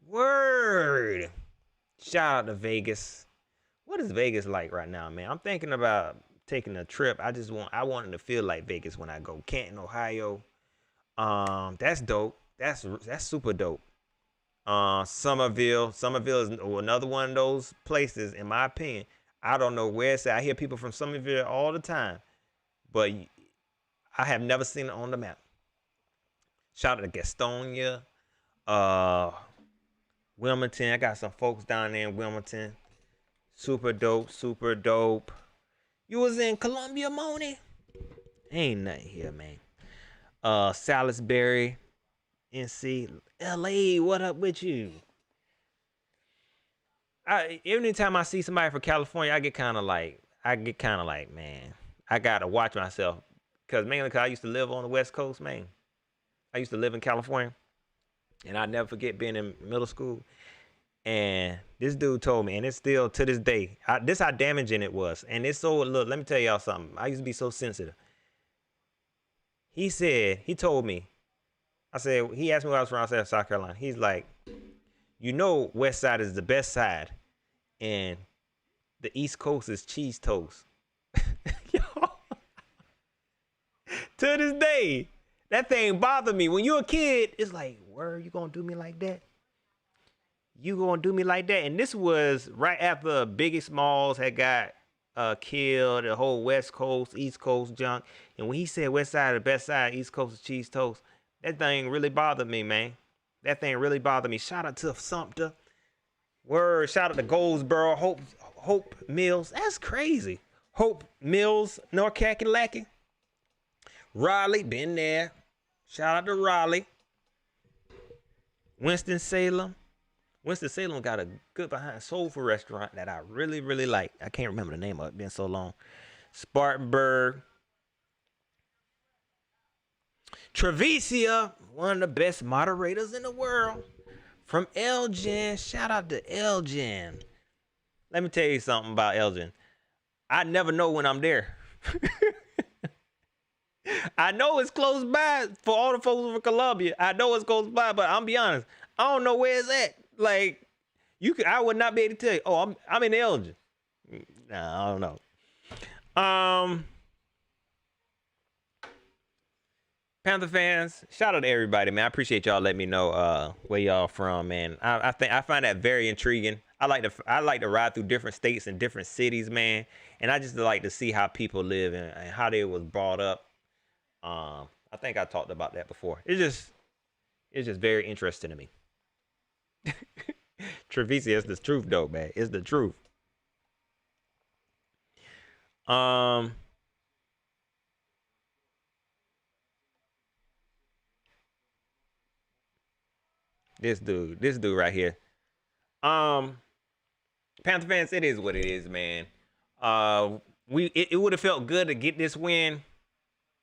Word. Shout out to Vegas. What is Vegas like right now, man? I'm thinking about taking a trip. I wanted to feel like Vegas when I go. Canton, Ohio. That's dope. That's super dope. Somerville is another one of those places, in my opinion. I don't know where it's at. I hear people from Somerville all the time, but I have never seen it on the map. Shout out to Gastonia, Wilmington. I got some folks down there in Wilmington. Super dope. You was in Columbia, Moni? Ain't nothing here, man. Salisbury, NC, LA, what up with you? Anytime I see somebody from California, I get kind of like, man, I gotta watch myself, mainly because I used to live on the West Coast, man. I used to live in California, and I never forget being in middle school. And this dude told me, and it's still to this day, this how damaging it was. And it's so, look, let me tell y'all something. I used to be so sensitive. He said, he told me, I said, he asked me where I was from. I said, South Carolina. He's like, you know, West Side is the best side, and the East Coast is cheese toast. Yo, to this day, that thing bothered me. When you're a kid, it's like, where you gonna do me like that? You gonna do me like that? And this was right after Biggie Smalls had got killed, the whole West Coast, East Coast junk. And when he said West Side, the best side, East Coast is cheese toast, that thing really bothered me, man. That thing really bothered me. Shout out to Sumter. Word, shout out to Goldsboro, Hope Mills. That's crazy. Hope Mills, North Kakalaki. Raleigh, been there. Shout out to Raleigh. Winston-Salem. Winston-Salem got a good behind soulful restaurant that I really, really like. I can't remember the name of it. It's been so long. Spartanburg. Trevicia, one of the best moderators in the world. From Elgin. Shout out to Elgin. Let me tell you something about Elgin. I never know when I'm there. I know it's close by for all the folks from Columbia. I know it's close by, but I'm be honest, I don't know where it's at. Like, I would not be able to tell you. Oh, I'm in Elgin. Nah, I don't know. Panther fans, shout out to everybody, man. I appreciate y'all letting me know where y'all from, man. I find that very intriguing. I like to ride through different states and different cities, man. And I just like to see how people live and how they was brought up. I think I talked about that before. It's just very interesting to me. Trevicia, it's the truth though, man. It's the truth. This dude right here. Panther fans, it is what it is, man. It would have felt good to get this win.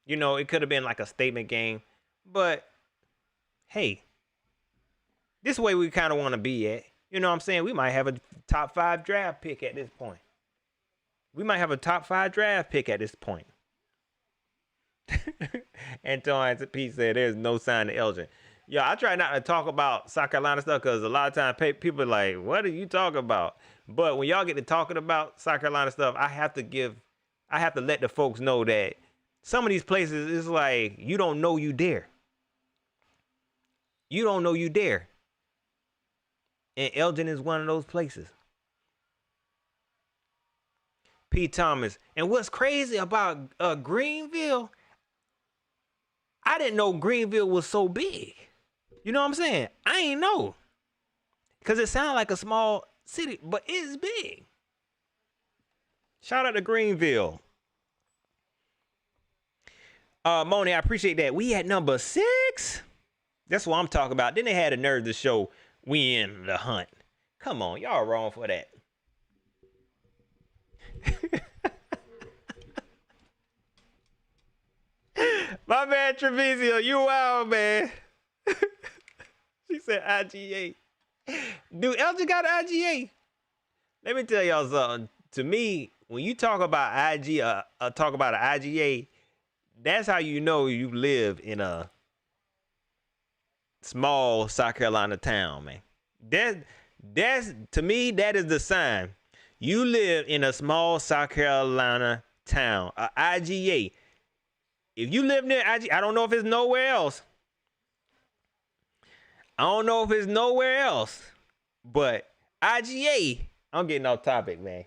You know, it could have been like a statement game, but hey, this way we kind of want to be at. You know what I'm saying? We might have a top 5 draft pick at this point. Antoine P said there's no sign of Elgin. Yeah, I try not to talk about South Carolina stuff because a lot of times people are like, what are you talking about? But when y'all get to talking about South Carolina stuff, I have to let the folks know that some of these places is like, you don't know you there. You don't know you there. And Elgin is one of those places. P. Thomas. And what's crazy about Greenville, I didn't know Greenville was so big. You know what I'm saying? I ain't know. Because it sounded like a small city, but it's big. Shout out to Greenville. Moni, I appreciate that. We at number 6. That's what I'm talking about. Then they had a nerve to show we in the hunt. Come on, y'all wrong for that. My man Trevicia, you wild, man. She said IGA. Dude, Elgin got an IGA. Let me tell y'all something. To me, when you talk about talk about an IGA, that's how you know you live in a small South Carolina town, man. That's to me, that is the sign. You live in a small South Carolina town, a IGA. If you live near IGA, I don't know if it's nowhere else. But IGA, I'm getting off topic, man.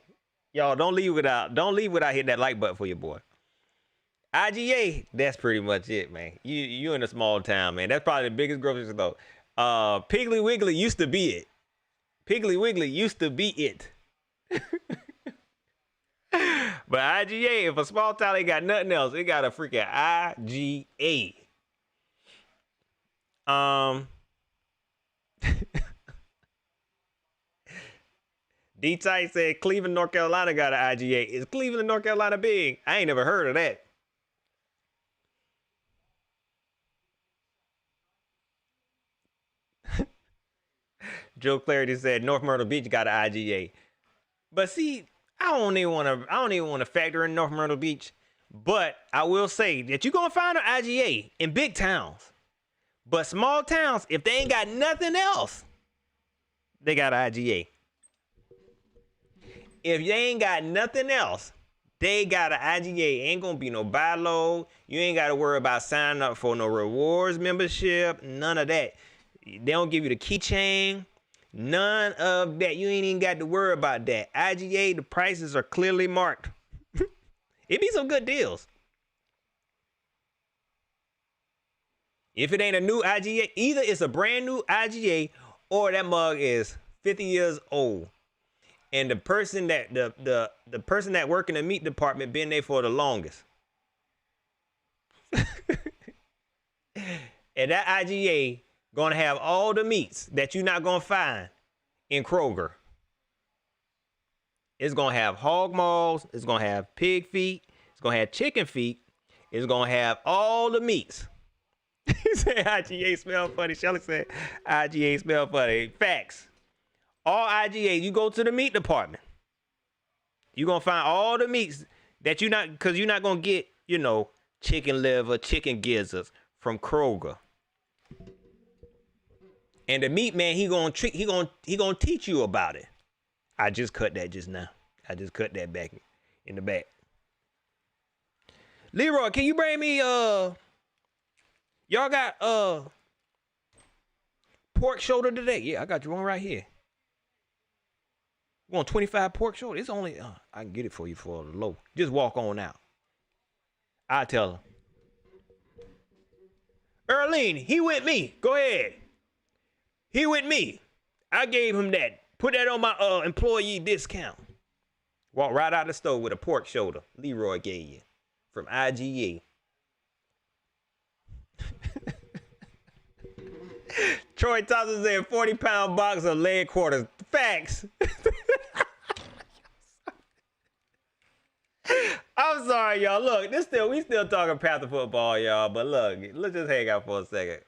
Y'all don't leave without hitting that like button for your boy. IGA, that's pretty much it, man. You in a small town, man. That's probably the biggest grocery store. Piggly Wiggly used to be it. But IGA, if a small town ain't got nothing else, it got a freaking IGA. D-Tight said Cleveland, North Carolina got an IGA. Is Cleveland, North Carolina big? I ain't never heard of that. Joe Clarity said North Myrtle Beach got an IGA. But see, I don't even want to factor in North Myrtle Beach. But I will say that you're gonna find an IGA in big towns. But small towns, if they ain't got nothing else, they got an IGA. If they ain't got nothing else, they got an IGA. Ain't gonna be no buy low. You ain't gotta worry about signing up for no rewards membership. None of that. They don't give you the keychain. None of that. You ain't even got to worry about that. IGA, the prices are clearly marked. It be some good deals. If it ain't a new IGA, either it's a brand new IGA or that mug is 50 years old. And the person that the person that work in the meat department been there for the longest. And that IGA gonna have all the meats that you're not gonna find in Kroger. It's gonna have hog maws, it's gonna have pig feet, it's gonna have chicken feet, it's gonna have all the meats. He said IGA smell funny. Shelly said IGA smell funny. Facts. All IGA, you go to the meat department. You're gonna find all the meats that you're not gonna get, you know, chicken liver, chicken gizzards from Kroger. And the meat man, he gonna teach you about it. I just cut that just now. I just cut that back in the back. Leroy, can you bring me y'all got pork shoulder today? Yeah, I got you one right here. You want 25 pork shoulder? It's only I can get it for you for the low. Just walk on out. I tell her. Earlene, he with me. Go ahead. He with me. I gave him that. Put that on my employee discount. Walk right out of the store with a pork shoulder Leroy gave you from IGA. Troy Thompson said 40-pound box of leg quarters. Facts. I'm sorry, y'all. Look, we still talking Panther football, y'all. But look, let's just hang out for a second.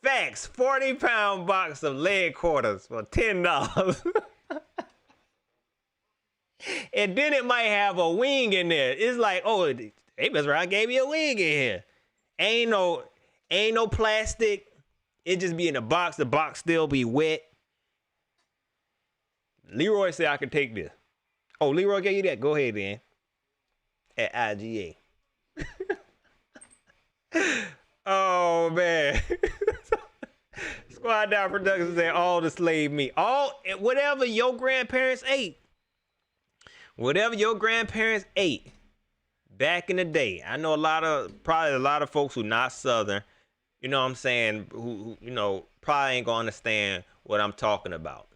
Facts, 40-pound box of leg quarters for $10. And then it might have a wing in there. It's like, oh, they mess around, gave me a wing in here. Ain't no plastic. It just be in the box. The box still be wet. Leroy said I can take this. Oh, Leroy gave you that? Go ahead then. At IGA. Oh, man. Squad Down Productions said all the slave meat. Whatever your grandparents ate. Whatever your grandparents ate back in the day. I know probably a lot of folks who not Southern, you know what I'm saying, who you know, probably ain't gonna understand what I'm talking about.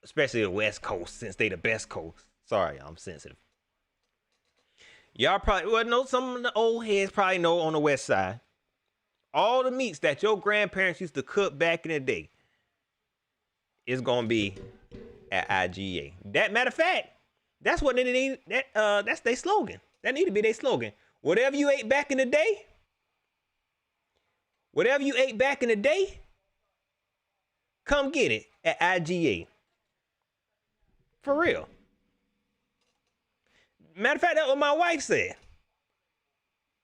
Especially the West Coast, since they the best coast. Sorry, I'm sensitive. Y'all probably know some of the old heads probably know on the West Side. All the meats that your grandparents used to cook back in the day is gonna be at IGA. That matter of fact, that's what they need. That's their slogan. That need to be their slogan. Whatever you ate back in the day, come get it at IGA. For real. Matter of fact, that's what my wife said.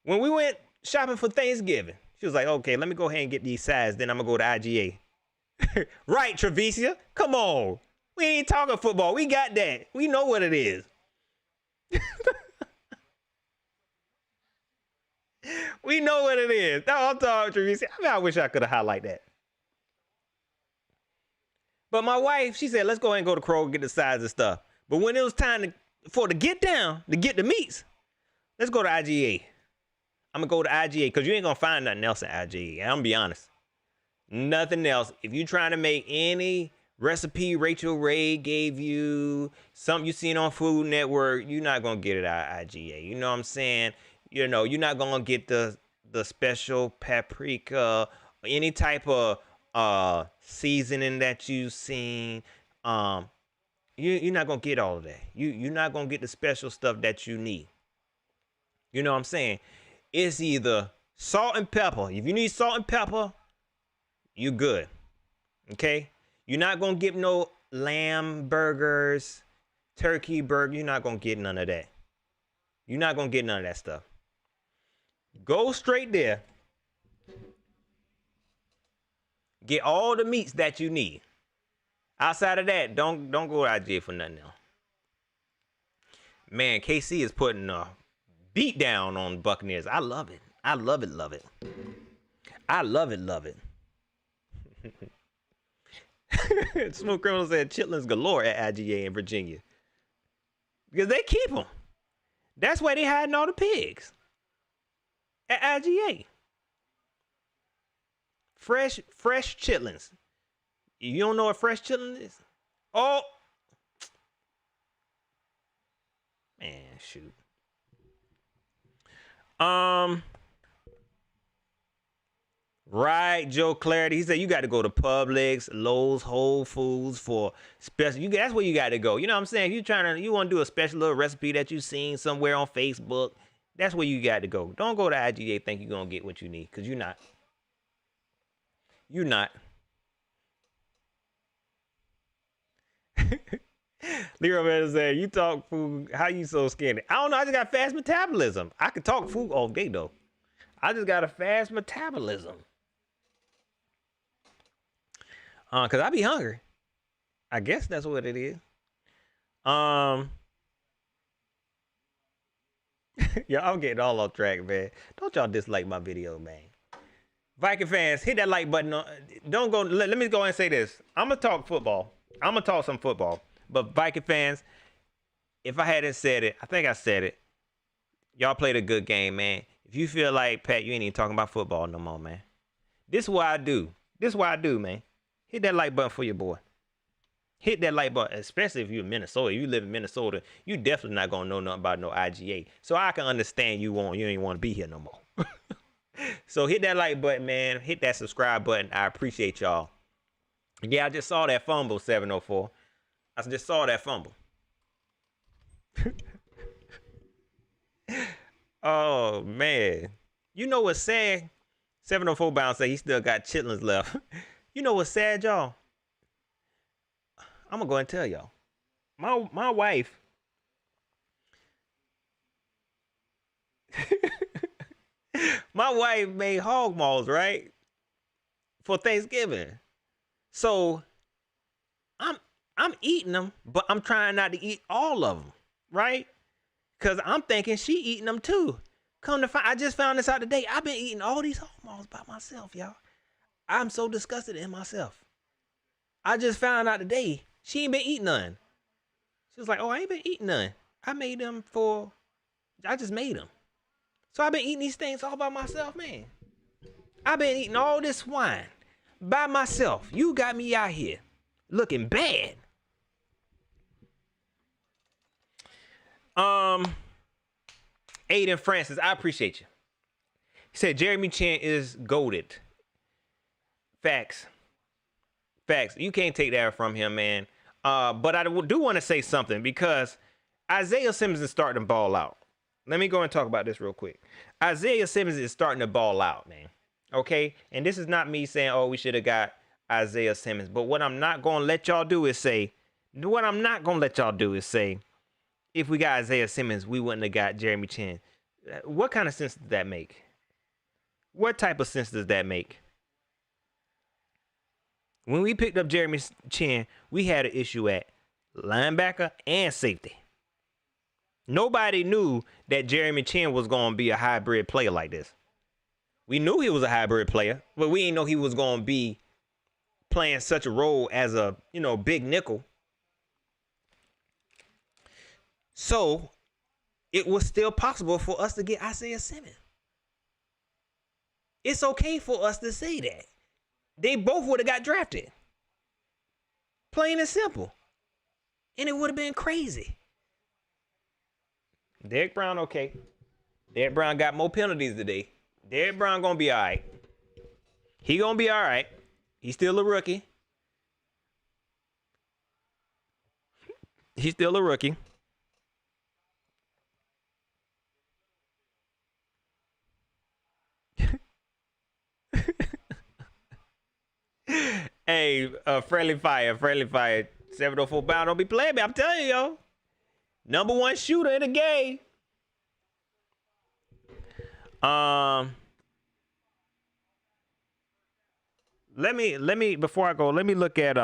When we went shopping for Thanksgiving, she was like, okay, let me go ahead and get these sides, then I'm going to go to IGA. Right, Trevicia? Come on. We ain't talking football. We got that. We know what it is. We know what it is. No, I'm talking Trevicia. I mean, I wish I could have highlighted that. But my wife, she said, let's go ahead and go to Kroger, get the sides and stuff. But when it was time to get down, to get the meats, let's go to IGA. I'm going to go to IGA because you ain't going to find nothing else at IGA. I'm going to be honest. Nothing else. If you're trying to make any recipe Rachel Ray gave you, something you seen on Food Network, you're not going to get it at IGA. You know what I'm saying? You know, you're not going to get the special paprika, any type of seasoning that you've seen. You're not going to get all of that. You're not going to get the special stuff that you need. You know what I'm saying? It's either salt and pepper. If you need salt and pepper, you good. Okay? You're not gonna get no lamb burgers, turkey burger. You're not gonna get none of that. You're not gonna get none of that stuff. Go straight there. Get all the meats that you need. Outside of that, don't go to IGA for nothing else. Man, KC is putting a beat down on Buccaneers. I love it. I love it. Love it. I love it. Love it. Smooth Criminal said chitlins galore at IGA in Virginia because they keep them. That's why they hiding all the pigs at IGA. Fresh chitlins. You don't know what fresh chitlin is? Oh, man, shoot. Right, Joe Clarity. He said you got to go to Publix, Lowe's, Whole Foods for special. That's where you got to go. You know what I'm saying? If you want to do a special little recipe that you seen somewhere on Facebook, that's where you got to go. Don't go to IGA think you're gonna get what you need, because you're not. You're not. Leroy man said, you talk food, how you so skinny? I don't know, I just got fast metabolism. I can talk food all day though. I just got a fast metabolism. Cause I be hungry. I guess that's what it is. Yeah, I'm getting all off track, man. Don't y'all dislike my video, man. Viking fans, hit that like button. Don't go. Let me go and say this. I'm gonna talk football. I'm gonna talk some football. But Viking fans, if I hadn't said it, I think I said it. Y'all played a good game, man. If you feel like Pat, you ain't even talking about football no more, man. This is what I do. This is what I do, man. Hit that like button for your boy. Hit that like button, especially if you're in Minnesota. If you live in Minnesota, you definitely not gonna know nothing about no IGA. So I can understand you ain't want to be here no more. So hit that like button, man. Hit that subscribe button. I appreciate y'all. Yeah, I just saw that fumble, 704. I just saw that fumble. Oh, man. You know what's sad? 704 bound say he still got chitlins left. You know what's sad, y'all? I'm going to go and tell y'all. My wife. My wife made hog maws, right? For Thanksgiving. So I'm eating them, but I'm trying not to eat all of them, right? Because I'm thinking she eating them too. Come to find, I just found this out today. I've been eating all these hog maws by myself, y'all. I'm so disgusted in myself. I just found out today she ain't been eating none. She was like, oh, I ain't been eating none. I just made them. So I've been eating these things all by myself, man. I've been eating all this wine by myself. You got me out here looking bad. Aiden Francis, I appreciate you. He said Jeremy Chin is goated. Facts. You can't take that from him, man. But I do want to say something, because Isaiah Simmons is starting to ball out. Let me go and talk about this real quick. Isaiah Simmons is starting to ball out, man. Okay? And this is not me saying, oh, we should have got Isaiah Simmons. But what I'm not going to let y'all do is say, if we got Isaiah Simmons, we wouldn't have got Jeremy Chin. What kind of sense does that make? What type of sense does that make? When we picked up Jeremy Chin, we had an issue at linebacker and safety. Nobody knew that Jeremy Chin was going to be a hybrid player like this. We knew he was a hybrid player, but we didn't know he was going to be playing such a role as a, big nickel. So it was still possible for us to get Isaiah Simmons. It's okay for us to say that. They both would have got drafted. Plain and simple. And it would have been crazy. Derek Brown, okay. Derek Brown got more penalties today. Derek Brown gonna be all right. He gonna be all right. He's still a rookie. He's still a rookie. Hey, friendly fire. 704 bound. Don't be playing me. I'm telling you, yo. Number one shooter in the game. Let me before I go, let me look at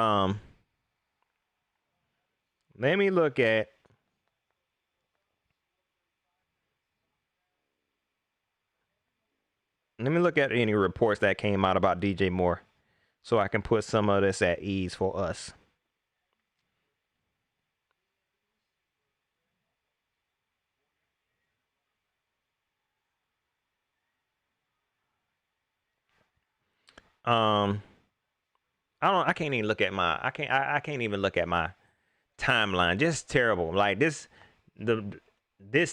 any reports that came out about DJ Moore so I can put some of this at ease for us. I can't even look at my I can't even look at my timeline. Just terrible. Like this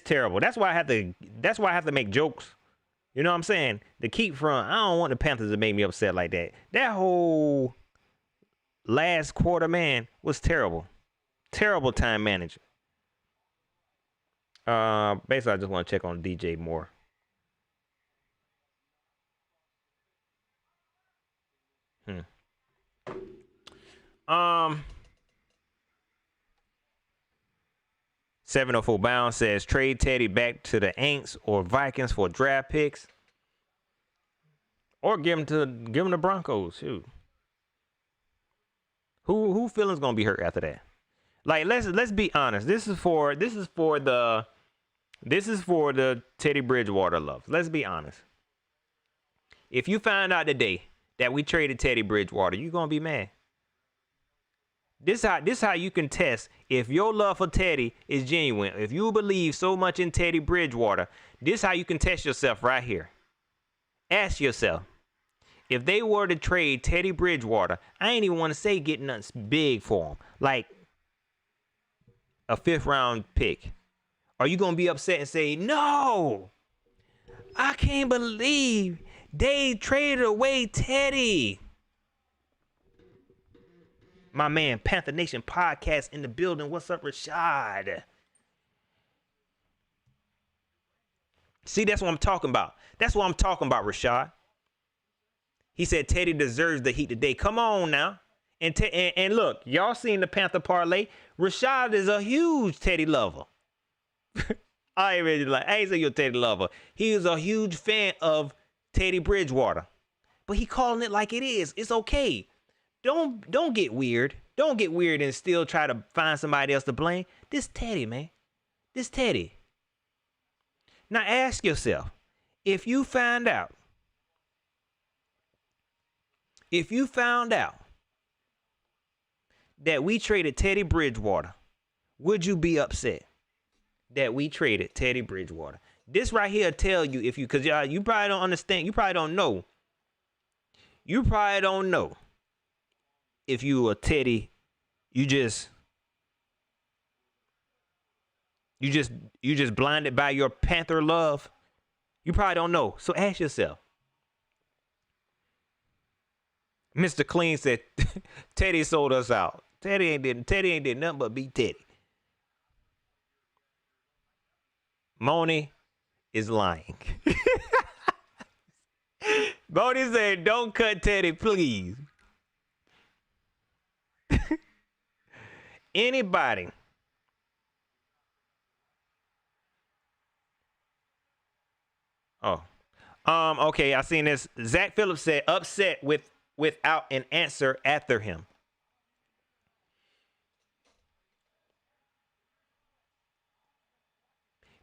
terrible. That's why I have to make jokes. You know what I'm saying? To keep from, I don't want the Panthers to make me upset like that. That whole last quarter, man, was terrible. Terrible time management. Basically I just want to check on DJ Moore. 704 Bound says trade Teddy back to the Aints or Vikings for draft picks, or give him the Broncos. Shoot. Who feeling's gonna be hurt after that? Like let's be honest. This is for the Teddy Bridgewater love. Let's be honest. If you find out today that we traded Teddy Bridgewater, you gonna be mad. This how you can test if your love for Teddy is genuine. If you believe so much in Teddy Bridgewater, this how you can test yourself right here. Ask yourself, if they were to trade Teddy Bridgewater, I ain't even want to say getting nothing big for him, like a 5th round pick. Are you gonna be upset and say, no, I can't believe they traded away Teddy? My man, Panther Nation podcast in the building. What's up, Rashad? See, that's what I'm talking about. That's what I'm talking about, Rashad. He said Teddy deserves the heat today. Come on now. And look, y'all seen the Panther parlay. Rashad is a huge Teddy lover. I ain't say you're a Teddy lover. He is a huge fan of Teddy Bridgewater. But he calling it like it is. It's okay. Don't get weird. Don't get weird and still try to find somebody else to blame. This Teddy, man. This Teddy. Now ask yourself, if you found out that we traded Teddy Bridgewater, would you be upset that we traded Teddy Bridgewater? This right here tell you if you, because you probably don't understand. You probably don't know. You probably don't know. If you a Teddy, you just blinded by your Panther love. You probably don't know. So ask yourself. Mr. Clean said Teddy sold us out. Teddy ain't did nothing but beat Teddy. Moni is lying. Moni said, don't cut Teddy, please. Anybody okay, I seen this. Zach Phillips said upset without an answer after him.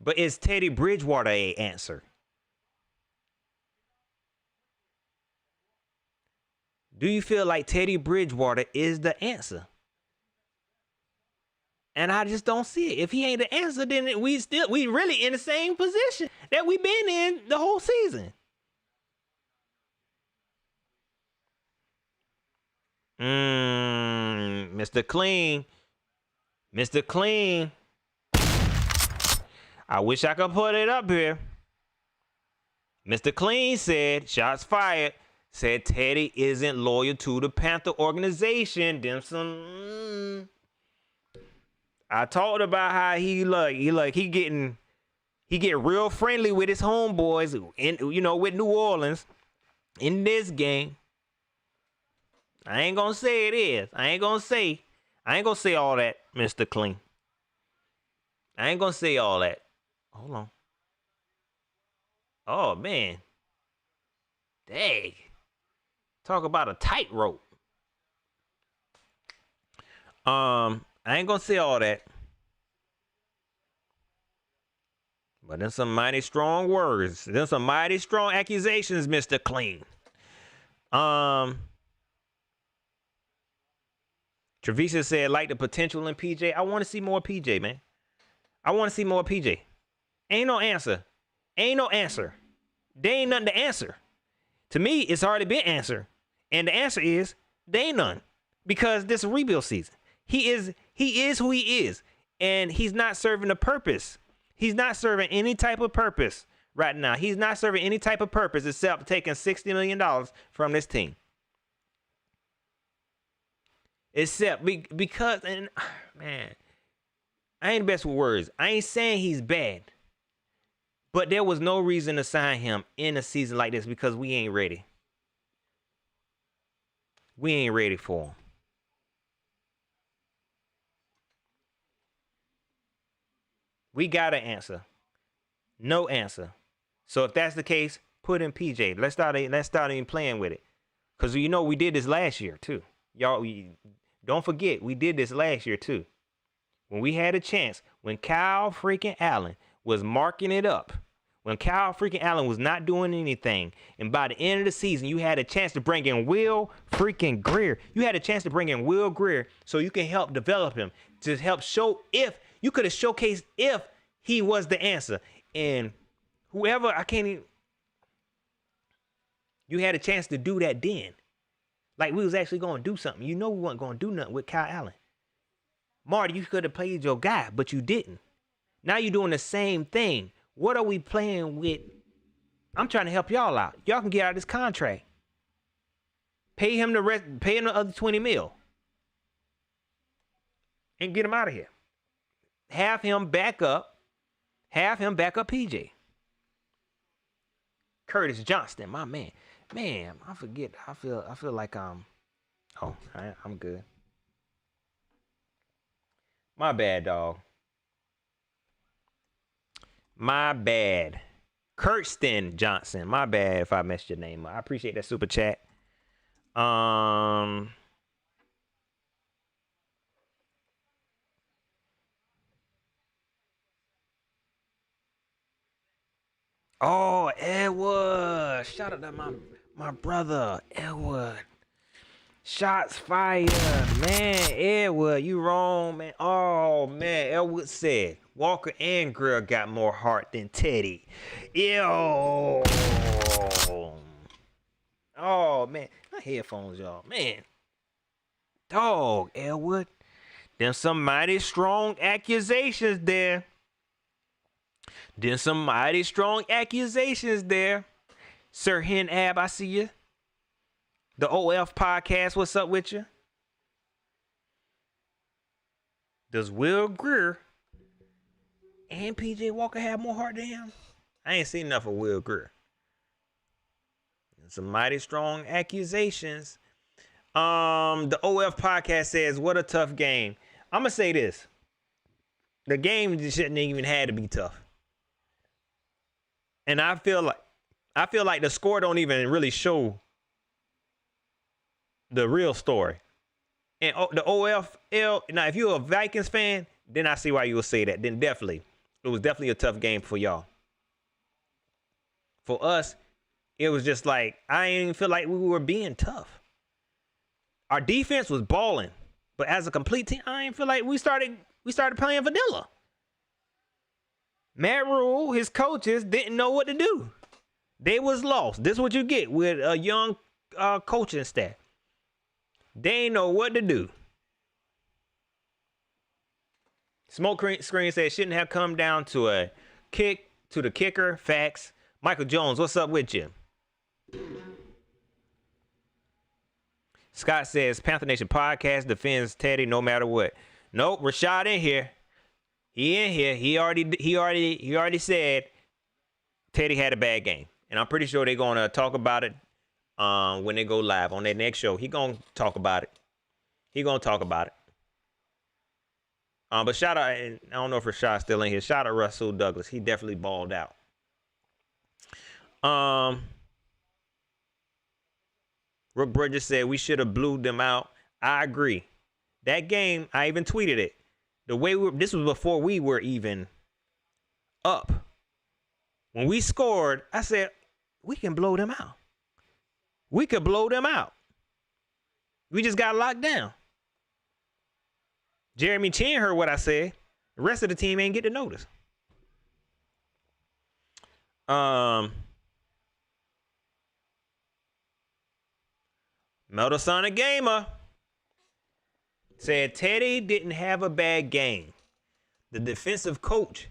But is Teddy Bridgewater a answer? Do you feel like Teddy Bridgewater is the answer? And I just don't see it. If he ain't the answer, then we really in the same position that we've been in the whole season. Mr. Clean. Mr. Clean. I wish I could put it up here. Mr. Clean said, shots fired, said Teddy isn't loyal to the Panther organization. Them some I talked about how he get real friendly with his homeboys in with New Orleans in this game. I ain't gonna say it is. I ain't gonna say all that, Mr. Clean. I ain't gonna say all that. Hold on. Oh man. Dang. Talk about a tightrope. I ain't gonna say all that. But there's some mighty strong words. There's some mighty strong accusations, Mr. Clean. Travisa said, like the potential in PJ. I want to see more PJ, man. I want to see more PJ. Ain't no answer. Ain't no answer. There ain't nothing to answer. To me, it's already been answered. And the answer is, there ain't none. Because this is a rebuild season. He is who he is. And he's not serving a purpose. He's not serving any type of purpose right now. He's not serving any type of purpose except taking $60 million from this team. Except because, and man, I ain't the best with words. I ain't saying he's bad. But there was no reason to sign him in a season like this because we ain't ready. We ain't ready for him. We got an answer. No answer. So if that's the case, put in PJ. Let's start even playing with it. Because you know we did this last year too. Y'all, don't forget, we did this last year too. When we had a chance, when Kyle freaking Allen was marking it up, when Kyle freaking Allen was not doing anything, and by the end of the season, you had a chance to bring in Will freaking Greer. You had a chance to bring in Will Greer so you can help develop him, to help show if you could have showcased if he was the answer. And whoever, I can't even, you had a chance to do that then. Like we was actually going to do something. You know we weren't going to do nothing with Kyle Allen. Marty, you could have played your guy, but you didn't. Now you're doing the same thing. What are we playing with? I'm trying to help y'all out. Y'all can get out of this contract. Pay him the rest, pay him the other 20 mil. And get him out of here. Have him back up PJ. Curtis Johnston, my man. Man, I forget. I feel like I'm good. My bad, dog. My bad. Kirsten Johnson. My bad if I messed your name up. I appreciate that super chat. Oh, Edward. Shout out to my brother, Edward. Shots fired. Man, Edward, you wrong, man. Oh, man. Edward said Walker and Grill got more heart than Teddy. Ew. Oh, man. My headphones, y'all. Man. Dog, Edward. There's some mighty strong accusations there. Sir Hen Ab, I see you. The OF podcast, what's up with you? Does Will Greer and PJ Walker have more heart than him? I ain't seen enough of Will Greer. Some mighty strong accusations. The OF podcast says, what a tough game. I'm going to say this. The game shouldn't even had to be tough. And I feel like the score don't even really show the real story. And the OFL, now if you're a Vikings fan, then I see why you would say that. Then definitely, it was definitely a tough game for y'all. For us, it was just like, I didn't even feel like we were being tough. Our defense was balling, but as a complete team, I didn't feel like we started playing vanilla. Matt Rule, his coaches didn't know what to do. They was lost. This is what you get with a young coaching staff. They ain't know what to do. Smoke Screen says shouldn't have come down to a kick to the kicker. Facts. Michael Jones, what's up with you? Scott says Panther Nation podcast defends Teddy no matter what. Nope, Rashad in here. He in here. He already said Teddy had a bad game. And I'm pretty sure they're gonna talk about it when they go live on their next show. He gonna talk about it. He gonna talk about it. But shout out, I don't know if Rashad's still in here. Shout out Russell Douglas. He definitely balled out. Rook Bridges said we should have blew them out. I agree. That game, I even tweeted it. The way this was before we were even up. When we scored, I said, we can blow them out. We could blow them out. We just got locked down. Jeremy Chin heard what I said. The rest of the team ain't get to notice. Metal Sonic Gamer said Teddy didn't have a bad game. The defensive coach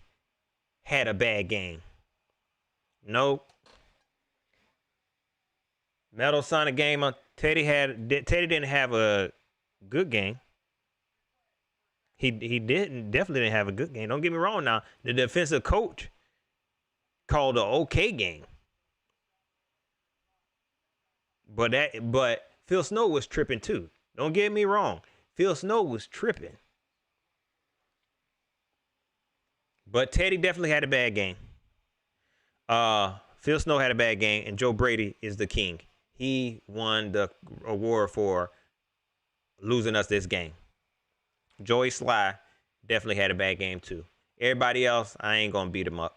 had a bad game. Nope. Metal Sonic Gamer, Teddy didn't have a good game. He definitely didn't have a good game. Don't get me wrong now. The defensive coach called an okay game. But Phil Snow was tripping too. Don't get me wrong. Phil Snow was tripping. But Teddy definitely had a bad game. Phil Snow had a bad game, and Joe Brady is the king. He won the award for losing us this game. Joey Slye definitely had a bad game too. Everybody else, I ain't gonna beat him up.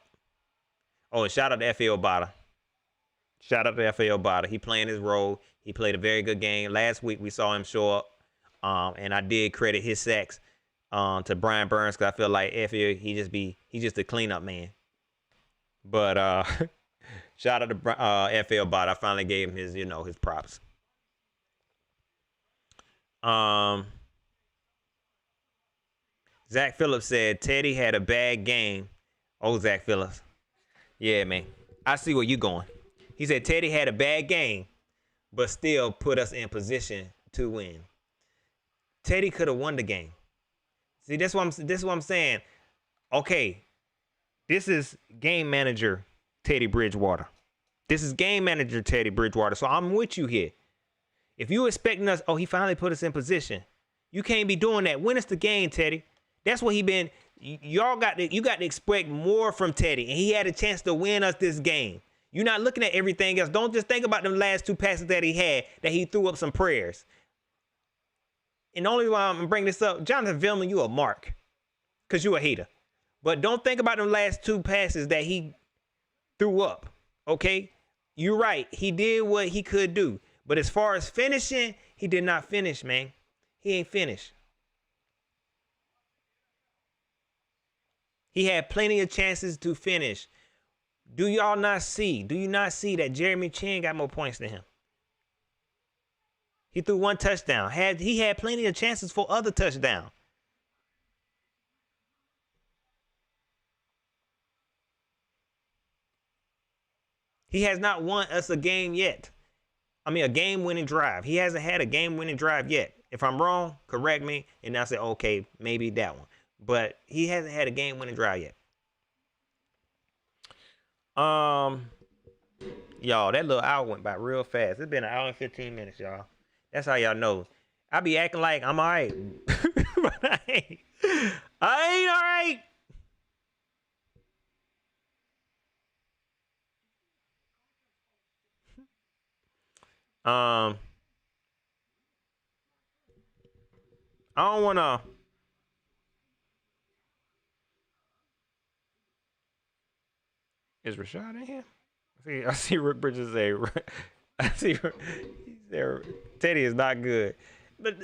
Oh, and shout out to FAO Bada. Shout out to FAO Bada. He playing his role. He played a very good game. Last week we saw him show up. And I did credit his sacks to Brian Burns because I feel like FAO, he's just a cleanup man. But shout out to FAO Bada. I finally gave him his props. Zach Phillips said Teddy had a bad game. Oh, Zach Phillips. Yeah, man. I see where you going. He said Teddy had a bad game, but still put us in position to win. Teddy could have won the game. See, this is what I'm saying. Okay, this is game manager Teddy Bridgewater. This is game manager Teddy Bridgewater. So I'm with you here. If you expecting us, he finally put us in position. You can't be doing that. Win us the game, Teddy. That's what he been. You got to expect more from Teddy, and he had a chance to win us this game. You're not looking at everything else. Don't just think about them last two passes that he had, that he threw up some prayers. And the only why I'm bringing this up, Jonathan Vilman, you a mark, because you a hater. But don't think about them last two passes that he threw up, okay? You're right. He did what he could do. But as far as finishing, he did not finish, man. He ain't finished. He had plenty of chances to finish. Do you not see that Jeremy Chin got more points than him? He threw one touchdown. He had plenty of chances for other touchdowns. He has not won us a game yet. I mean, a game-winning drive. He hasn't had a game-winning drive yet. If I'm wrong, correct me, and I'll say, okay, maybe that one. But he hasn't had a game-winning drive yet. Y'all, that little hour went by real fast. It's been an hour and 15 minutes, y'all. That's how y'all know. I be acting like I'm all right. But I ain't all right. I don't want to. Is Rashad in here? I see Rick Bridges say. I see Teddy is not good, but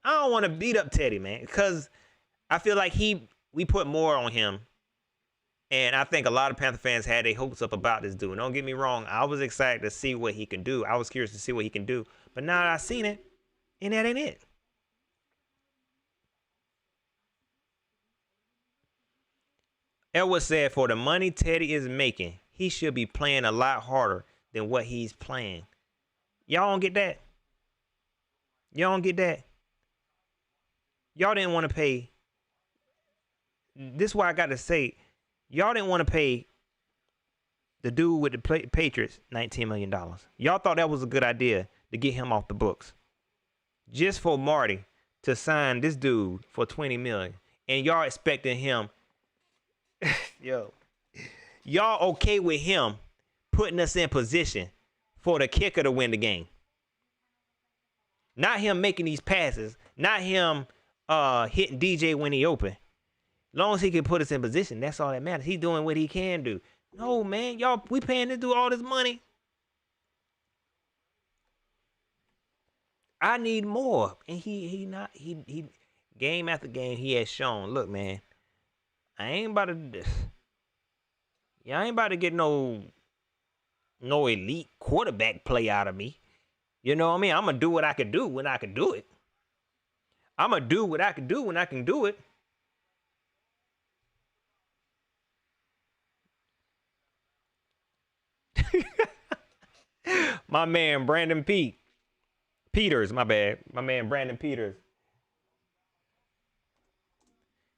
I don't want to beat up Teddy, man, because I feel like we put more on him, and I think a lot of Panther fans had their hopes up about this dude. Don't get me wrong, I was excited to see what he can do. I was curious to see what he can do, but now that I've seen it, and that ain't it. Elwood said, for the money Teddy is making, he should be playing a lot harder than what he's playing. Y'all don't get that? Y'all don't get that? Y'all didn't want to pay. This is why I got to say, y'all didn't want to pay The dude with the Patriots, $19 million. Y'all thought that was a good idea to get him off the books. Just for Marty to sign this dude for $20 million. And y'all expecting him, yo, y'all okay with him putting us in position for the kicker to win the game. Not him making these passes. Not him hitting DJ when he open. As long as he can put us in position, that's all that matters. He's doing what he can do. No, man, y'all, we paying to do all this money. I need more. And he game after game, he has shown, look, man, I ain't about to do this. Yeah, I ain't about to get no elite quarterback play out of me. You know what I mean? I'm going to do what I can do when I can do it. I'm going to do what I can do when I can do it. My man, Peters, my bad. My man, Brandon Peters.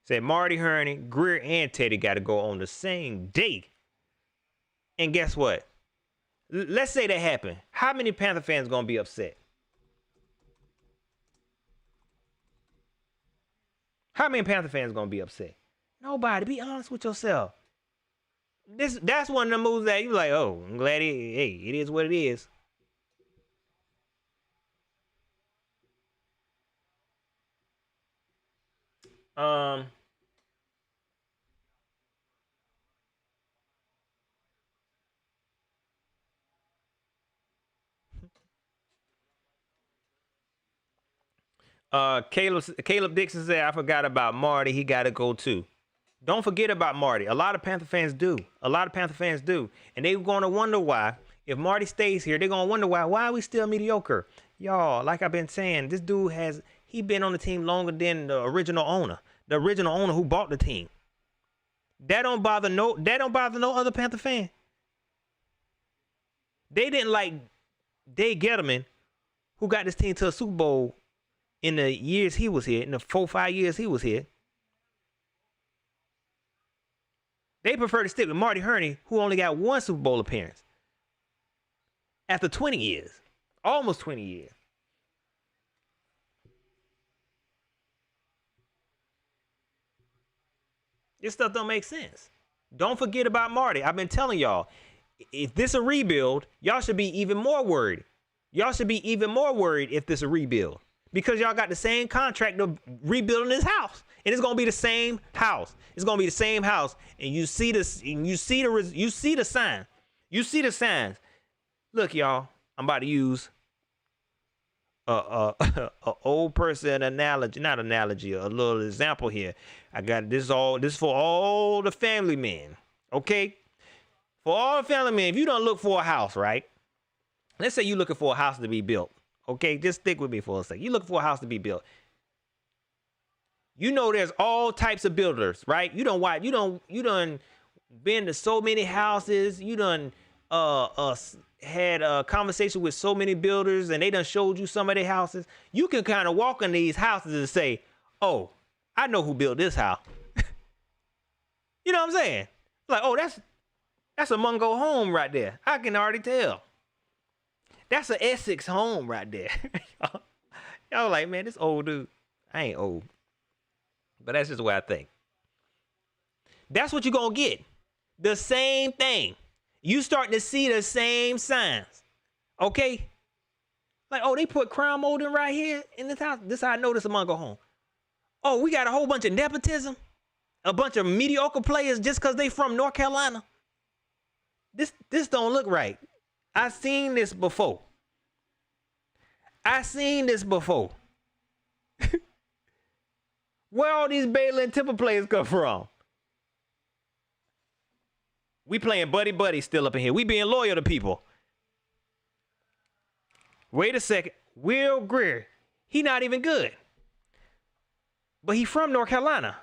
Said Marty Hurney, Greer, and Teddy got to go on the same day. And guess what? Let's say that happened. How many Panther fans going to be upset? How many Panther fans going to be upset? Nobody. Be honest with yourself. That's one of the moves that you're like, oh, I'm glad it is what it is. Caleb Dixon said, I forgot about Marty. He got to go too. Don't forget about Marty. A lot of Panther fans do. And they're going to wonder why. If Marty stays here, they're going to wonder why are we still mediocre? Y'all, like I've been saying, this dude he been on the team longer than the original owner who bought the team. That don't bother no other Panther fan. They didn't like Dave Gettleman, who got this team to a Super Bowl in the years he was here, in the 4-5 years he was here. They prefer to stick with Marty Hurney, who only got one Super Bowl appearance after 20 years, almost 20 years. This stuff don't make sense. Don't forget about Marty. I've been telling y'all, if this a rebuild, y'all should be even more worried. Y'all should be even more worried if this a rebuild, because y'all got the same contract of rebuilding this house, and it's gonna be the same house. It's gonna be the same house, and you see this, and you see the sign. You see the signs. Look, y'all, I'm about to use a old person analogy, not analogy, a little example here. I got this for all the family men, okay? For all the family men, if you don't look for a house, right? Let's say you're looking for a house to be built, okay? Just stick with me for a second. You're looking for a house to be built. You know there's all types of builders, right? You done been to so many houses. You done had a conversation with so many builders, and they done showed you some of their houses. You can kind of walk in these houses and say, oh, I know who built this house. You know what I'm saying? Like, oh, that's a Mungo home right there. I can already tell. That's an Essex home right there. Y'all like, man, this old dude. I ain't old. But that's just what I think. That's what you're going to get. The same thing. You starting to see the same signs. Okay? Like, oh, they put crown molding right here in this house. This is how I know this is a Mungo home. Oh, we got a whole bunch of nepotism. A bunch of mediocre players just because they from North Carolina. This don't look right. I seen this before. Where all these Baylor and Temple players come from? We playing buddy still up in here. We being loyal to people. Wait a second. Will Grier, he not even good. But he from North Carolina.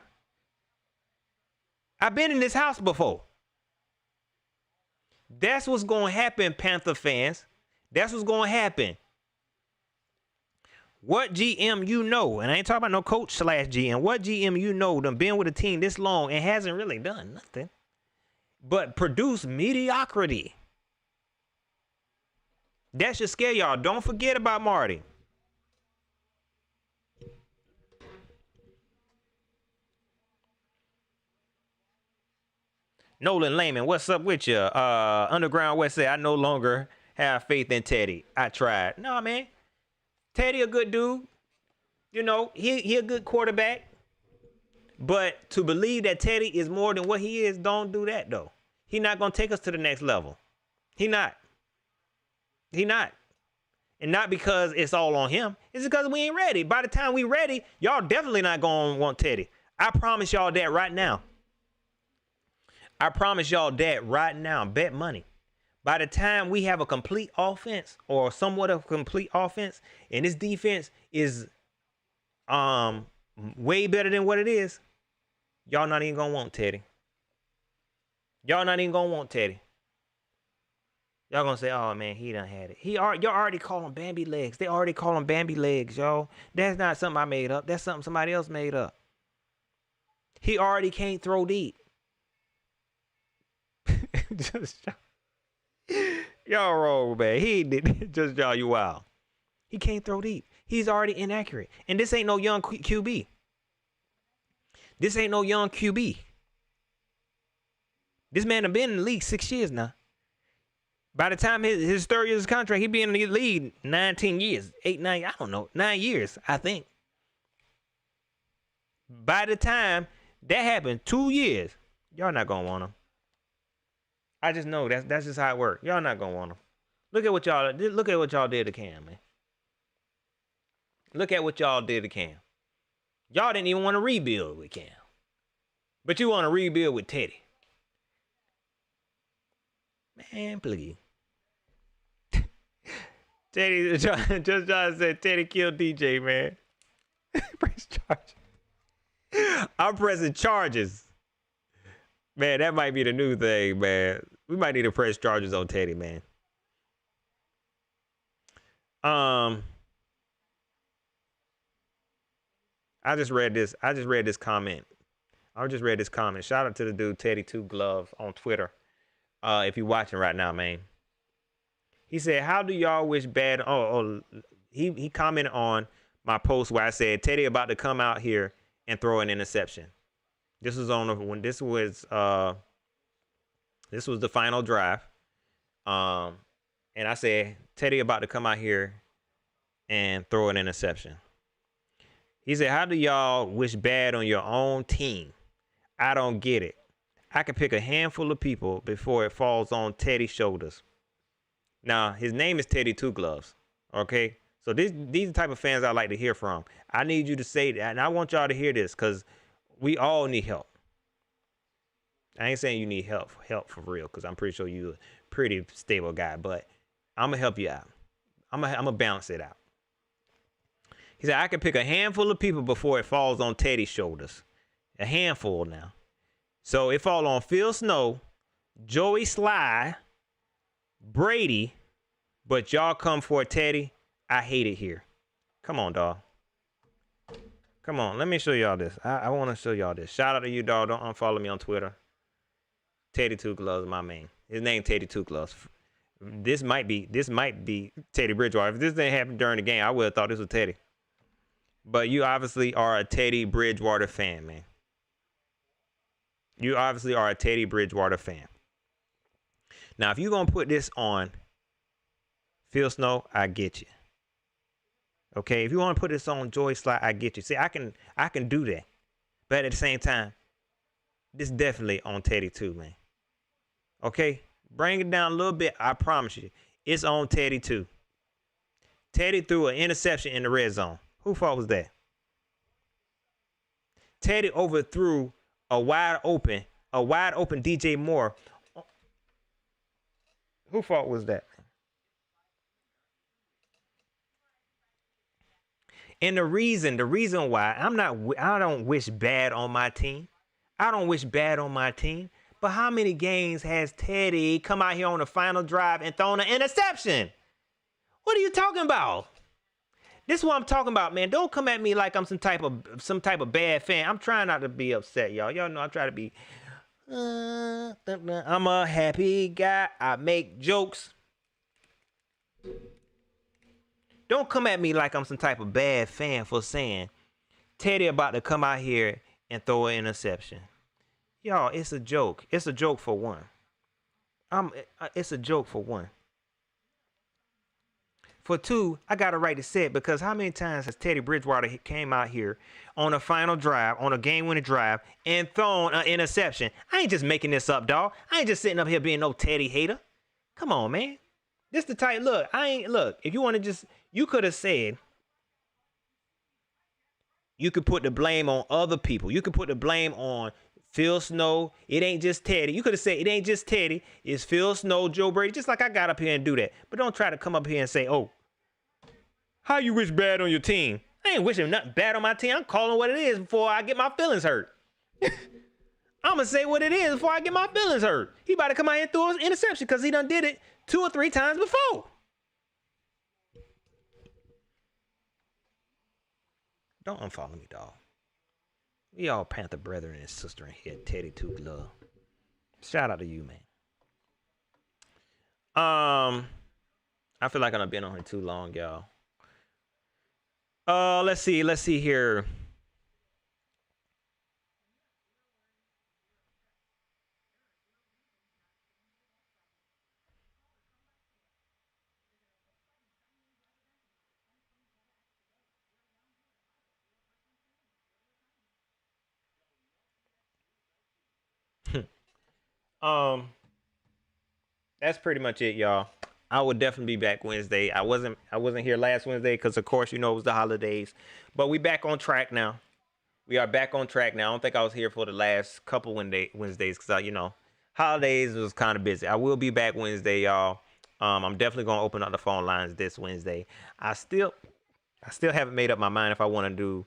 I've been in this house before. That's what's going to happen, Panther fans. That's what's going to happen. What GM you know, and I ain't talking about no coach/GM, what GM you know done been with a team this long and hasn't really done nothing, but produce mediocrity. That should scare y'all. Don't forget about Marty. Nolan Lehman, what's up with you? Underground West said, I no longer have faith in Teddy. I tried. No, man. Teddy a good dude. You know, he a good quarterback. But to believe that Teddy is more than what he is, don't do that, though. He not going to take us to the next level. He not. He not. And not because it's all on him. It's because we ain't ready. By the time we ready, y'all definitely not going to want Teddy. I promise y'all that right now. I promise y'all that right now. Bet money. By the time we have a complete offense or somewhat of a complete offense, and this defense is way better than what it is, y'all not even going to want Teddy. Y'all not even going to want Teddy. Y'all going to say, oh, man, he done had it. Y'all already call him Bambi legs. They already call him Bambi legs, y'all. That's not something I made up. That's something somebody else made up. He already can't throw deep. Y'all wrong, man. He did just y'all you wild. He can't throw deep. He's already inaccurate. And this ain't no young QB. This ain't no young QB. This man have been in the league 6 years now. By the time his third year's contract, he be in the league 19 years. 8, 9, I don't know. 9 years, I think. By the time that happened, 2 years, y'all not gonna want him. I just know that's just how it works. Y'all not gonna want him. Look at what y'all did to Cam, man. Look at what y'all did to Cam. Y'all didn't even want to rebuild with Cam. But you want to rebuild with Teddy. Man, please. Teddy, just John said Teddy killed DJ, man. Press charges. I'm pressing charges. Man, that might be the new thing, man. We might need to press charges on Teddy, man. I just read this comment. Shout out to the dude Teddy Two Gloves on Twitter. If you're watching right now, man. He said, how do y'all wish bad? He commented on my post where I said Teddy about to come out here and throw an interception. This was the final drive. And I said, Teddy about to come out here and throw an interception. He said, how do y'all wish bad on your own team? I don't get it. I can pick a handful of people before it falls on Teddy's shoulders. Now, his name is Teddy Two Gloves. Okay? So these are the type of fans I like to hear from. I need you to say that, and I want y'all to hear this because we all need help. I ain't saying you need help for real, because I'm pretty sure you're a pretty stable guy, but I'm going to help you out. I'm going to balance it out. He said, I can pick a handful of people before it falls on Teddy's shoulders. A handful now. So it fall on Phil Snow, Joey Slye, Brady, but y'all come for Teddy. I hate it here. Come on, dog. Come on, let me show y'all this. I want to show y'all this. Shout out to you, dog. Don't unfollow me on Twitter. Teddy Two Gloves, my man. His name Teddy Two Gloves. This might be Teddy Bridgewater. If this didn't happen during the game, I would have thought this was Teddy. But you obviously are a Teddy Bridgewater fan, man. You obviously are a Teddy Bridgewater fan. Now, if you're going to put this on Phil Snow, I get you. Okay, if you want to put this on Joey Slye, I get you. See, I can do that. But at the same time, this definitely on Teddy too, man. Okay, bring it down a little bit. I promise you, it's on Teddy too. Teddy threw an interception in the red zone. Who fault was that? Teddy overthrew a wide open DJ Moore. Who fault was that? And the reason why I don't wish bad on my team. I don't wish bad on my team. But how many games has Teddy come out here on the final drive and thrown an interception? What are you talking about? This is what I'm talking about, man. Don't come at me like I'm some type of bad fan. I'm trying not to be upset, y'all. Y'all know I try to be I'm a happy guy. I make jokes. Don't come at me like I'm some type of bad fan for saying Teddy about to come out here and throw an interception. Y'all, it's a joke. It's a joke for one. It's a joke for one. For two, I got a right to say it because how many times has Teddy Bridgewater came out here on a final drive, on a game-winning drive, and thrown an interception? I ain't just making this up, dog. I ain't just sitting up here being no Teddy hater. Come on, man. This the type. Look, if you want to just, you could have said, you could put the blame on other people. You could put the blame on Phil Snow. It ain't just Teddy. You could have said it ain't just Teddy. It's Phil Snow, Joe Brady. Just like I got up here and do that. But don't try to come up here and say, oh, how you wish bad on your team? I ain't wishing nothing bad on my team. I'm calling what it is before I get my feelings hurt. I'm going to say what it is before I get my feelings hurt. He about to come out here and throw an interception because he done did it 2 or 3 times before. Don't unfollow me, dog. We all Panther brethren and sister in here. Teddy Two Glove. Shout out to you, man. I feel like I've been on here too long, y'all. Let's see here. That's pretty much it, y'all. I will definitely be back Wednesday. I wasn't here last Wednesday because of course, you know, it was the holidays. But we back on track now. We are back on track now. I don't think I was here for the last couple Wednesdays because you know, holidays was kind of busy. I will be back Wednesday, y'all. I'm definitely gonna open up the phone lines this Wednesday. I still haven't made up my mind if I want to do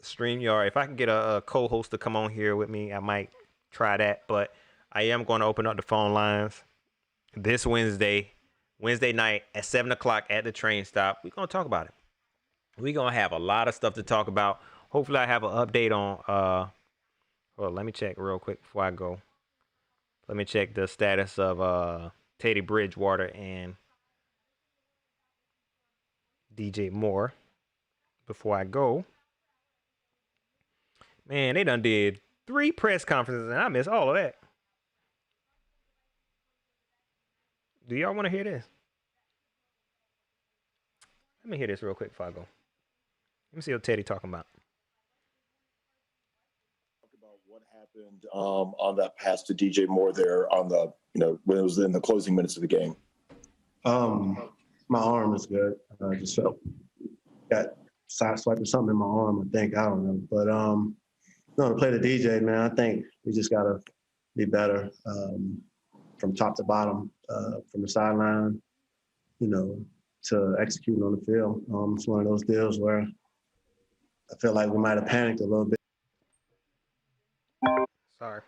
StreamYard. If I can get a co-host to come on here with me, I might try that. But I am going to open up the phone lines this Wednesday night at 7 o'clock at the train stop. We're going to talk about it. We're going to have a lot of stuff to talk about. Hopefully I have an update on, well, let me check real quick before I go. Let me check the status of Teddy Bridgewater and DJ Moore before I go. Man, they done did 3 press conferences and I missed all of that. Do y'all want to hear this? Let me hear this real quick before I go. Let me see what Teddy talking about. About what happened on that pass to DJ Moore there on the, you know, when it was in the closing minutes of the game. My arm is good. I just felt got side swiping something in my arm. I think, I don't know, but no, to play the DJ, man, I think we just gotta be better from top to bottom, from the sideline, you know, to executing on the field. It's one of those deals where I feel like we might have panicked a little bit. Sorry.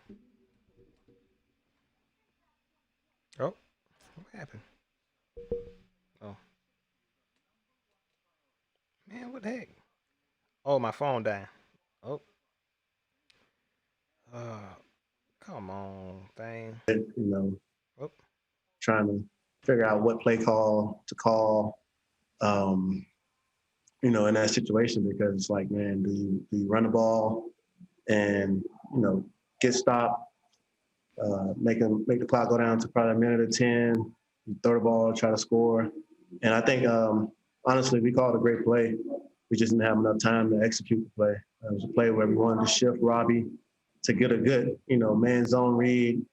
Oh, what happened? Oh. Man, what the heck? Oh, my phone died. Oh. Come on, thing. You know, trying to figure out what play call to call, you know, in that situation, because it's like, man, do you run the ball and, you know, get stopped, make the clock go down to probably a minute or 10, you throw the ball, try to score. And I think, honestly, we called a great play. We just didn't have enough time to execute the play. It was a play where we wanted to shift Robbie to get a good, you know, man zone read,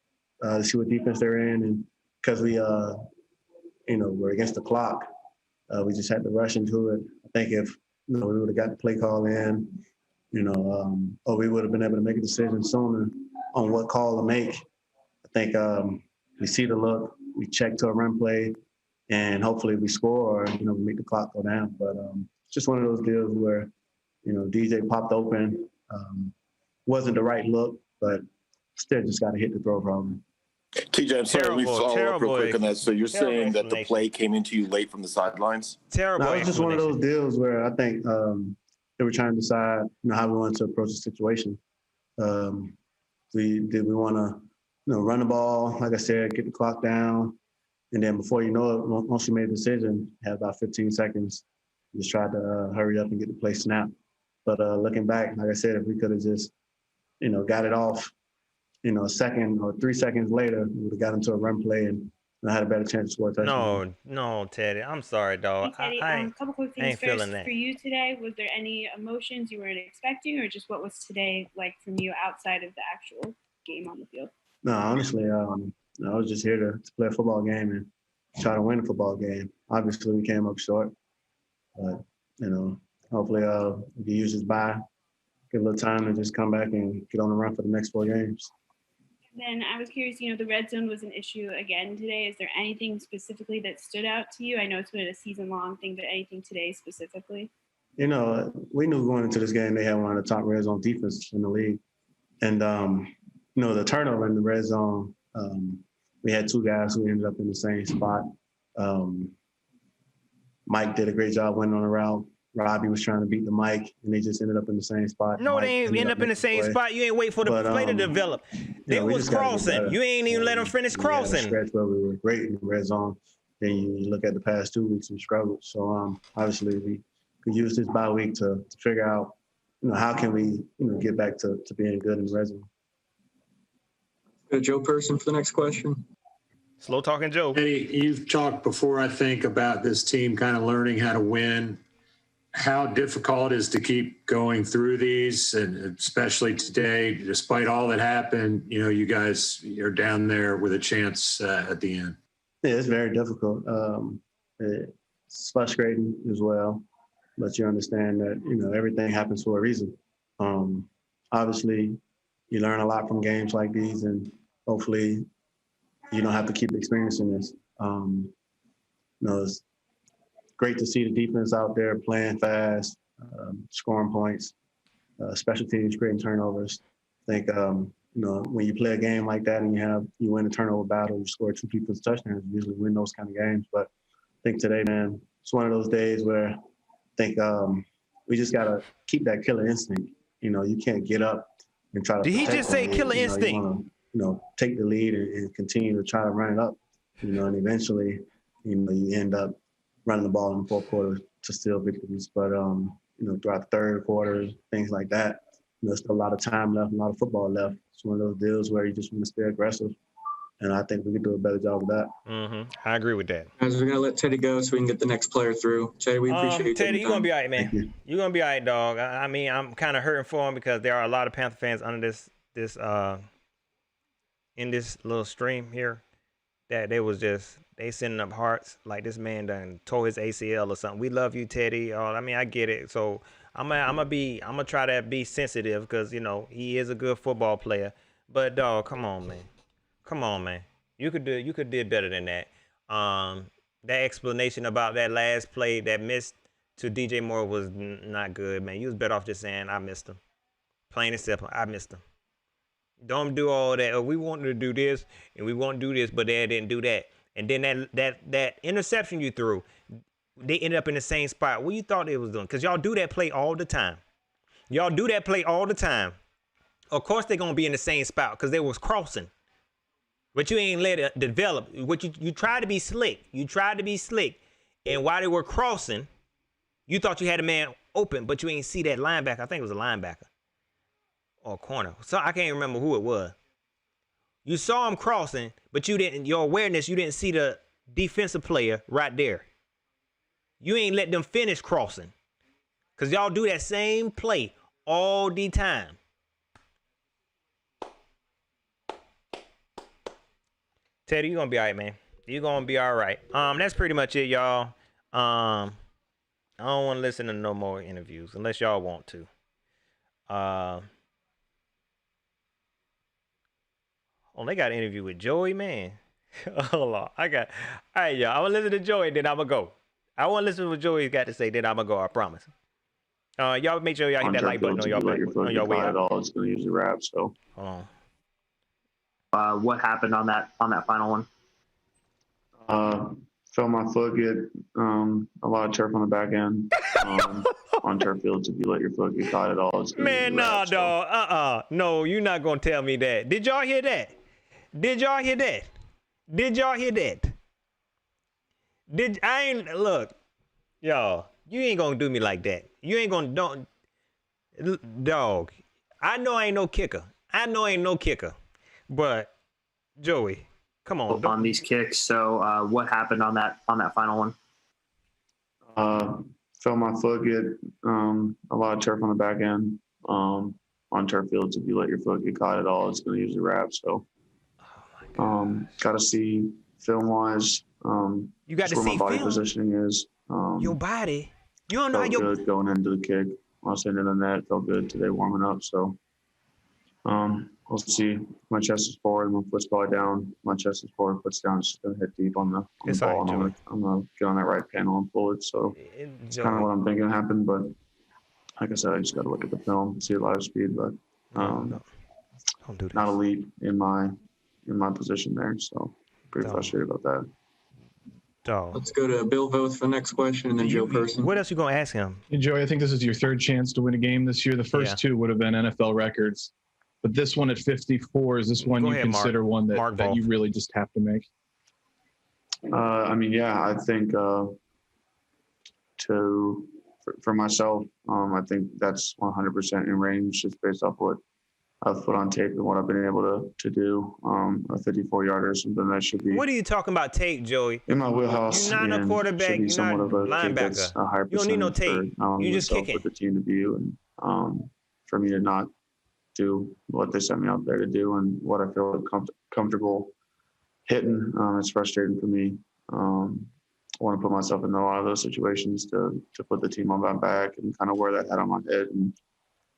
to see what defense they're in. And because we, you know, we're against the clock, we just had to rush into it. I think if, you know, we would have got the play call in, you know, or we would have been able to make a decision sooner on what call to make. I think we see the look, we check to a run play, and hopefully we score or, you know, we make the clock go down. But it's just one of those deals where, you know, DJ popped open. Wasn't the right look, but still just got to hit the throw problem. TJ, I'm sorry, we follow up real quick on that. So you're saying that the play came into you late from the sidelines? Terrible. No, it's just one of those deals where I think they were trying to decide, you know, how we wanted to approach the situation. Did we want to, run the ball? Like I said, get the clock down, and then before you know it, once you made a decision, had about 15 seconds, just tried to hurry up and get the play snapped. But looking back, like I said, if we could have just, got it off, a second or 3 seconds later, we would have got into a run play and had a better chance to score a touchdown. No, Teddy. I'm sorry, dog. Hey, Teddy, a couple quick things first for you today. Was there any emotions you weren't expecting, or just what was today like from you outside of the actual game on the field? No, honestly, I was just here to play a football game and try to win a football game. Obviously, we came up short, but hopefully we can use this bye, give a little time to just come back and get on the run for the next 4 games. Then I was curious, the red zone was an issue again today. Is there anything specifically that stood out to you? I know it's been a season-long thing, but anything today specifically? We knew going into this game they had one of the top red zone defenses in the league. And, the turnover in the red zone, we had 2 guys who ended up in the same spot. Mike did a great job winning on the route. Robbie was trying to beat the Mike, and they just ended up in the same spot. No, they ain't end up in the same spot. You ain't wait for the play to develop. They was crossing. You ain't even let them finish crossing. Stretch where we were great in the red zone. Then you look at the past 2 weeks, we struggled. So obviously we could use this bye week to figure out, how can we, get back to being good in the red zone. Joe Person for the next question. Slow talking Joe. Hey, you've talked before, I think, about this team kind of learning how to win. How difficult it is to keep going through these, and especially today, despite all that happened, you guys are down there with a chance at the end. Yeah, it's very difficult. It's frustrating as well, but you understand that, everything happens for a reason. Obviously, you learn a lot from games like these, and hopefully you don't have to keep experiencing this. It's great to see the defense out there playing fast, scoring points, special teams creating turnovers. I think, when you play a game like that and you win a turnover battle, you score 2 defensive touchdowns, you usually win those kind of games. But I think today, man, it's one of those days where I think we just got to keep that killer instinct. You can't get up and try to. Did he just say killer instinct? You wanna, take the lead and continue to try to run it up, and eventually, you end up running the ball in the 4th quarter to steal victories. But, throughout the 3rd quarter, things like that, there's still a lot of time left, a lot of football left. It's one of those deals where you just want to stay aggressive. And I think we can do a better job of that. I agree with that. Guys, we're going to let Teddy go so we can get the next player through. Teddy, we appreciate you. Teddy, you're going to be all right, man. You're going to be all right, dog. I mean, I'm kind of hurting for him because there are a lot of Panther fans under this in this little stream here that they sending up hearts like this man done tore his ACL or something. We love you, Teddy. I get it. So I'm gonna try to be sensitive because he is a good football player. But dog, come on, man. You could do better than that. That explanation about that last play that missed to DJ Moore was not good, man. You was better off just saying I missed him. Plain and simple, I missed him. Don't do all that. Oh, we wanted to do this and we want to do this, but they didn't do that. And then that interception you threw, they ended up in the same spot. What you thought they was doing? Because y'all do that play all the time. Of course they're going to be in the same spot because they was crossing. But you ain't let it develop. What you tried to be slick. And while they were crossing, you thought you had a man open, but you ain't see that linebacker. I think it was a linebacker. Or corner. So I can't remember who it was. You saw him crossing, but you didn't see the defensive player right there. You ain't let them finish crossing. Because y'all do that same play all the time. Teddy, you're going to be all right, man. You're going to be all right. That's pretty much it, y'all. I don't want to listen to no more interviews unless y'all want to. They got an interview with Joey, man. Hold on. All right, y'all. I'm going to listen to Joey, then I'm going to go. I want to listen to what Joey's got to say, then I'm going to go, I promise. Y'all make sure y'all hit that like button on your way out. It's going to usually wrap, so. Hold on. What happened on that final one? felt my foot get a lot of turf on the back end. On turf fields, if you let your foot get caught at all, it's gonna Man, be nah, wraps, so. dog. No, you're not gonna tell me that. Did y'all hear that? Did y'all hear that? Did y'all hear that? Look, y'all. You ain't gonna do me like that. You ain't gonna dog. I know I ain't no kicker. But Joey, come on. On these kicks. So what happened on that final one? Felt my foot get a lot of turf on the back end. On turf fields, if you let your foot get caught at all, it's going to usually wrap. So, got to see film wise. You got to where see my body film. Positioning is. Your body. You don't know how felt good going into the kick. I was hitting the net. Felt good today warming up. So, we'll see. My chest is forward. My foot's probably down. My chest is forward. Foot's down. It's just going to hit deep on the ball. And I'm going to get on that right panel and pull it. So it's kind of what I'm thinking happened. But like I said, I just got to look at the film, see a live speed. But Don't do this. not elite in my position there. So pretty frustrated about that. Dog. Let's go to Bill Voth for the next question, and then Joe Person. What else you gonna ask him? Hey, Joey, I think this is your third chance to win a game this year. The first two would have been NFL records, but this one at 54, is this one you consider one that you really just have to make? I mean, yeah, I think for myself, I think that's 100% in range just based off what I've put on tape and what I've been able to do. A 54-yarder is something that should be. What are you talking about tape, Joey? In my wheelhouse. You're not a quarterback. You're not a linebacker. You don't need no tape. You just kick it. For the team to view and for me to not do what they sent me out there to do and what I feel comfortable hitting, it's frustrating for me. I want to put myself in a lot of those situations to put the team on my back and kind of wear that hat on my head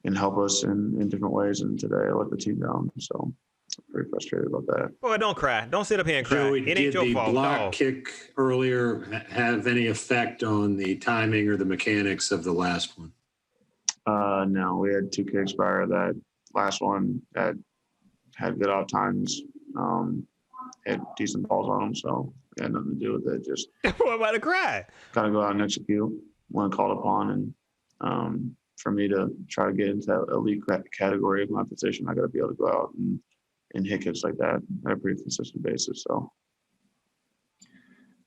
and help us in different ways. And today I let the team down. So I'm pretty frustrated about that. Boy, don't cry. Don't sit up here and cry. Joey, It ain't your fault. Did the block kick earlier have any effect on the timing or the mechanics of the last one? No, we had 2 kicks prior to that. Last one had good off times, had decent balls on them, so it had nothing to do with it. Just Boy, about to cry. got to go out and execute when called upon. And for me to try to get into that elite category of my position, I got to be able to go out and hit kicks like that at a pretty consistent basis. So.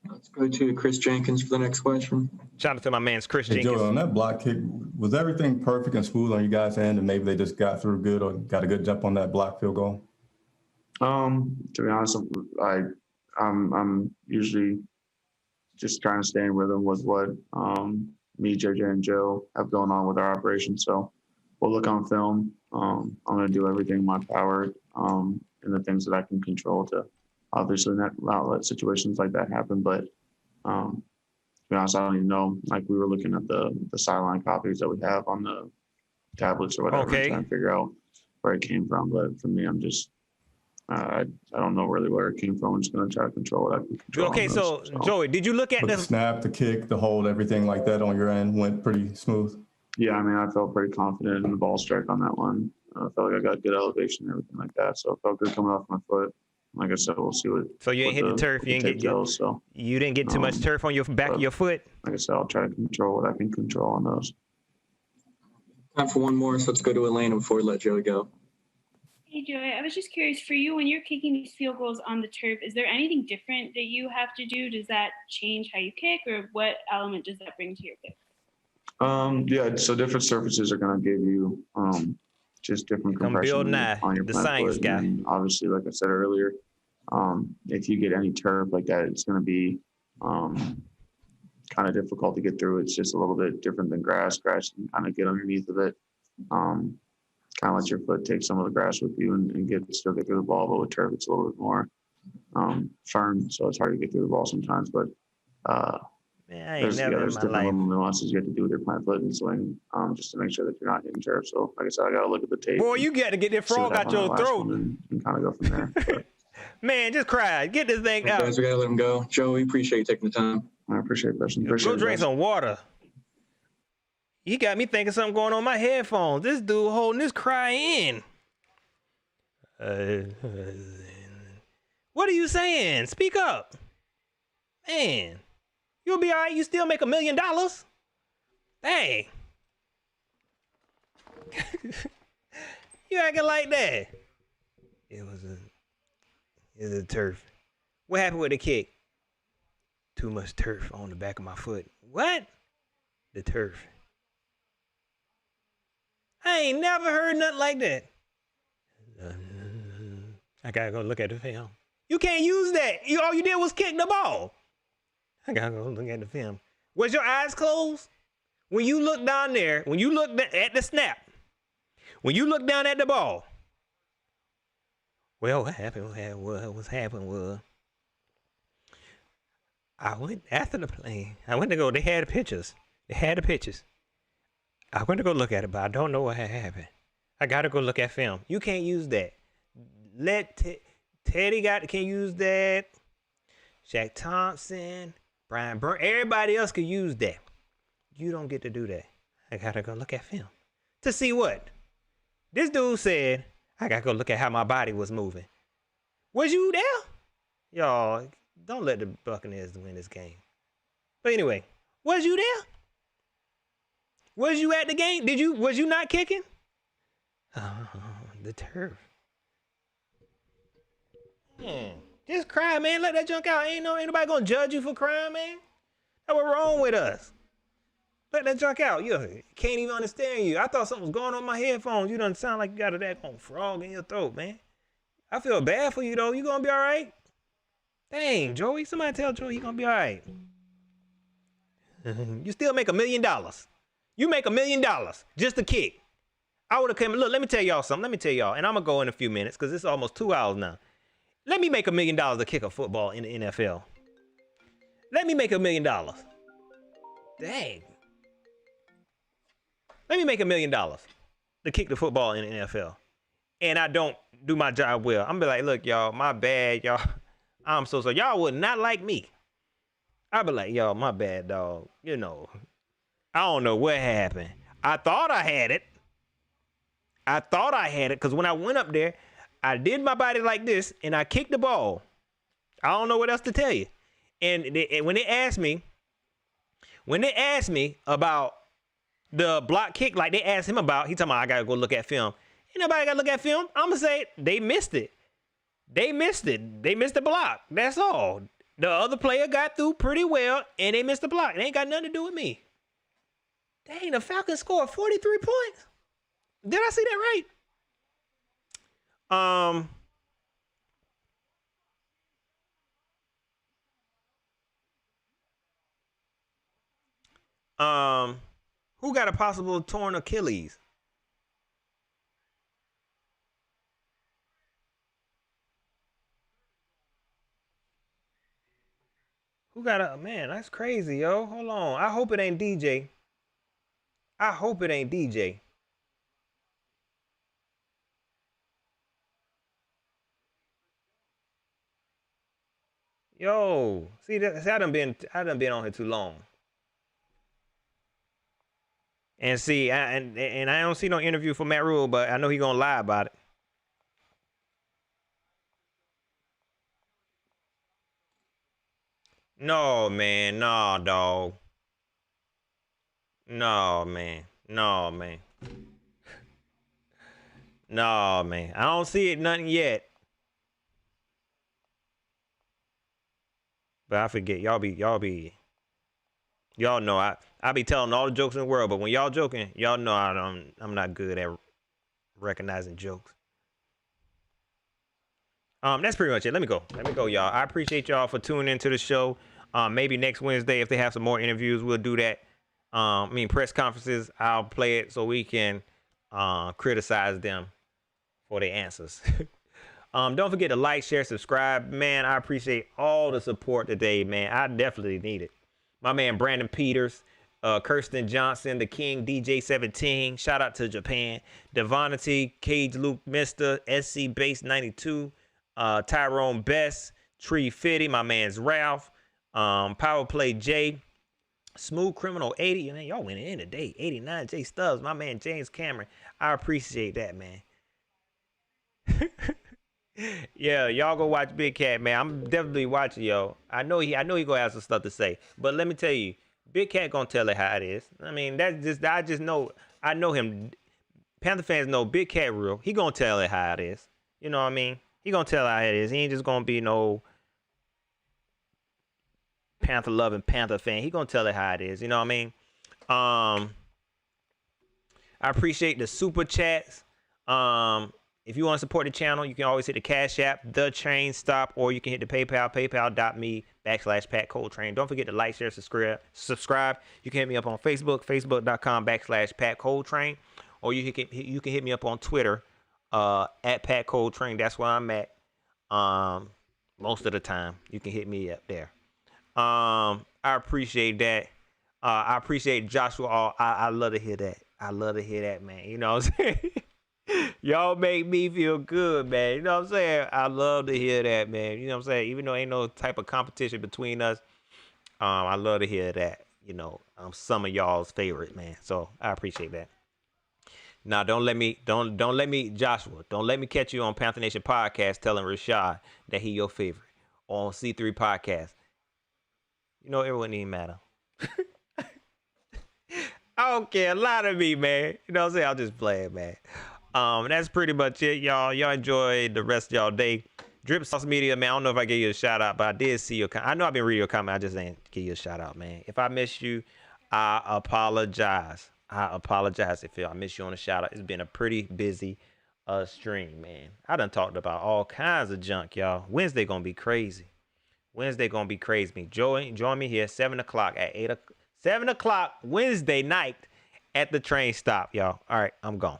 Let's go to Chris Jenkins for the next question. Shout out to my man, Chris Jenkins. Joey, on that block kick, was everything perfect and smooth on you guys' end, and maybe they just got through good or got a good jump on that block field goal? To be honest, I'm usually just trying to stay in rhythm with what me, JJ, and Joe have going on with our operation. So we'll look on film. I'm going to do everything in my power and the things that I can control to obviously not let situations like that happen. But to be honest, I don't even know. Like, we were looking at the sideline copies that we have on the tablets or whatever, trying to figure out where it came from. But for me, I'm just I don't know really where it came from. I'm just going to try to control what I can control. Okay, so Joey, did you look at the snap, the kick, the hold, everything like that on your end went pretty smooth? Yeah, I mean, I felt pretty confident in the ball strike on that one. I felt like I got good elevation and everything like that. So it felt good coming off my foot. Like I said, we'll see what. So you ain't hit the turf. You didn't get you didn't get too much turf on your back of your foot. Like I said, I'll try to control what I can control on those. Time for one more, so let's go to Elena before we let Joey go. Hey, Joey, I was just curious, for you, when you're kicking these field goals on the turf, is there anything different that you have to do? Does that change how you kick, or what element does that bring to your kick? Yeah, so different surfaces are going to give you just different compression on your plant foot. And obviously, like I said earlier, if you get any turf like that, it's going to be kind of difficult to get through. It's just a little bit different than grass. Grass, you can kind of get underneath of it. Kind of let your foot take some of the grass with you and still get through the ball. But with turf, it's a little bit more firm, so it's hard to get through the ball sometimes. But there's different little nuances you have to do with your plant foot and swing, just to make sure that you're not hitting turf. So, like I said, I got to look at the tape. Boy, you got to get that frog out your throat and kind of go from there. But, man, just cry. Get this thing out. Guys, we got to let him go. Joey, appreciate you taking the time. I appreciate it. Go drink some water. He got me thinking something going on in my headphones. This dude holding this cry in. What are you saying? Speak up. Man, you'll be all right. You still make $1 million. Dang. You acting like that. It was a turf. What happened with the kick? Too much turf on the back of my foot. What? The turf. I ain't never heard nothing like that. I gotta go look at the film. You can't use that. All you did was kick the ball. I gotta go look at the film. Was your eyes closed? When you look down there, when you look at the snap, when you look down at the ball, well, what happened was, I went after the play. I went to go, they had the pictures. I went to go look at it, but I don't know what had happened. I gotta go look at film. You can't use that. Teddy can use that. Shaq Thompson, Brian Burns, everybody else could use that. You don't get to do that. I gotta go look at film. To see what? This dude said, I gotta go look at how my body was moving. Was you there? Y'all, don't let the Buccaneers win this game. But anyway, was you there? Was you at the game? Was you not kicking? The turf. Just cry, man. Let that junk out. Ain't nobody gonna judge you for crying, man. That's what's wrong with us. Let that junk out. You can't even understand you. I thought something was going on with my headphones. You don't sound like you got a daggone frog in your throat, man. I feel bad for you, though. You gonna be all right? Dang, Joey. Somebody tell Joey he gonna be all right. You still make $1 million. You make $1 million just to kick. I would have come. Look, let me tell y'all something. Let me tell y'all, and I'm gonna go in a few minutes because it's almost 2 hours now. Let me make $1 million to kick a football in the NFL. Let me make $1 million. Dang. Let me make $1 million to kick the football in the NFL. And I don't do my job well. I'm be like, look, y'all, my bad, y'all. I'm so sorry. Y'all would not like me. I'd be like, y'all, my bad, dog. You know, I don't know what happened. I thought I had it. Because when I went up there, I did my body like this, and I kicked the ball. I don't know what else to tell you. And when they asked me about the block kick, like they asked him about, he talking about, I got to go look at film. Ain't nobody got to look at film. I'm going to say they missed it. They missed the block. That's all. The other player got through pretty well, and they missed the block. It ain't got nothing to do with me. Dang, the Falcons scored 43 points. Did I see that right? Who got a possible torn Achilles? Who got a, man, that's crazy, yo. Hold on. I hope it ain't DJ. Yo, see that I done been on here too long. And see, I don't see no interview for Matt Rule, but I know he gonna lie about it. No, man, nah, dog. No, man. No, man. No, man. I don't see it nothing yet. But I forget. Y'all know I be telling all the jokes in the world, but when y'all joking, y'all know I'm not good at recognizing jokes. That's pretty much it. Let me go, y'all. I appreciate y'all for tuning into the show. Maybe next Wednesday, if they have some more interviews, we'll do that. Press conferences, I'll play it so we can criticize them for their answers. Don't forget to like, share, subscribe. Man, I appreciate all the support today, man. I definitely need it. My man Brandon Peters, Kirsten Johnson, the King, DJ17. Shout out to Japan. Devonity, Cage Luke, Mr. SC Base 92, Tyrone Best, Tree Fitty, my man's Ralph, Power Play J, Smooth Criminal 80. Man, y'all went in today. 89 J Stubbs, my man James Cameron. I appreciate that, man. Yeah, y'all go watch Big Cat, man. I'm definitely watching, yo. I know he gonna have some stuff to say. But let me tell you, Big Cat gonna tell it how it is. I mean, I just know, I know him. Panther fans know Big Cat real. He gonna tell it how it is. You know what I mean? He gonna tell how it is. He ain't just gonna be no Panther loving Panther fan. He gonna tell it how it is. You know what I mean? I appreciate the super chats. If you want to support the channel, you can always hit the Cash App, TheTrainStop, or you can hit the PayPal, paypal.me/PatColeTrain. Don't forget to like, share, subscribe. You can hit me up on Facebook, facebook.com/PatColeTrain, or you can hit me up on Twitter at PatColeTrain. That's where I'm at. Most of the time, you can hit me up there. I appreciate that. I appreciate Joshua. I love to hear that. I love to hear that, man. You know what I'm saying? Y'all make me feel good, man. You know what I'm saying? I love to hear that, man. You know what I'm saying? Even though ain't no type of competition between us, I love to hear that. You know, I'm some of y'all's favorite, man. So I appreciate that. Now, don't let me, Joshua, don't let me catch you on Panther Nation podcast telling Rashad that he your favorite or on C3 podcast. You know, it wouldn't even matter. I don't care. A lot of me, man. You know what I'm saying? I'll just play it, man. That's pretty much it, y'all. Y'all enjoy the rest of y'all day. Drip Sauce Media, man. I don't know if I gave you a shout out, but I did see your comment. I know I've been reading your comment. I just ain't give you a shout out, man. If I missed you, I apologize. I apologize if I missed you on a shout out. It's been a pretty busy stream, man. I done talked about all kinds of junk, y'all. Wednesday gonna be crazy. Wednesday gonna be crazy. Join me here 7 o'clock at 7 o'clock Wednesday night at the train stop, y'all. All right, I'm gone.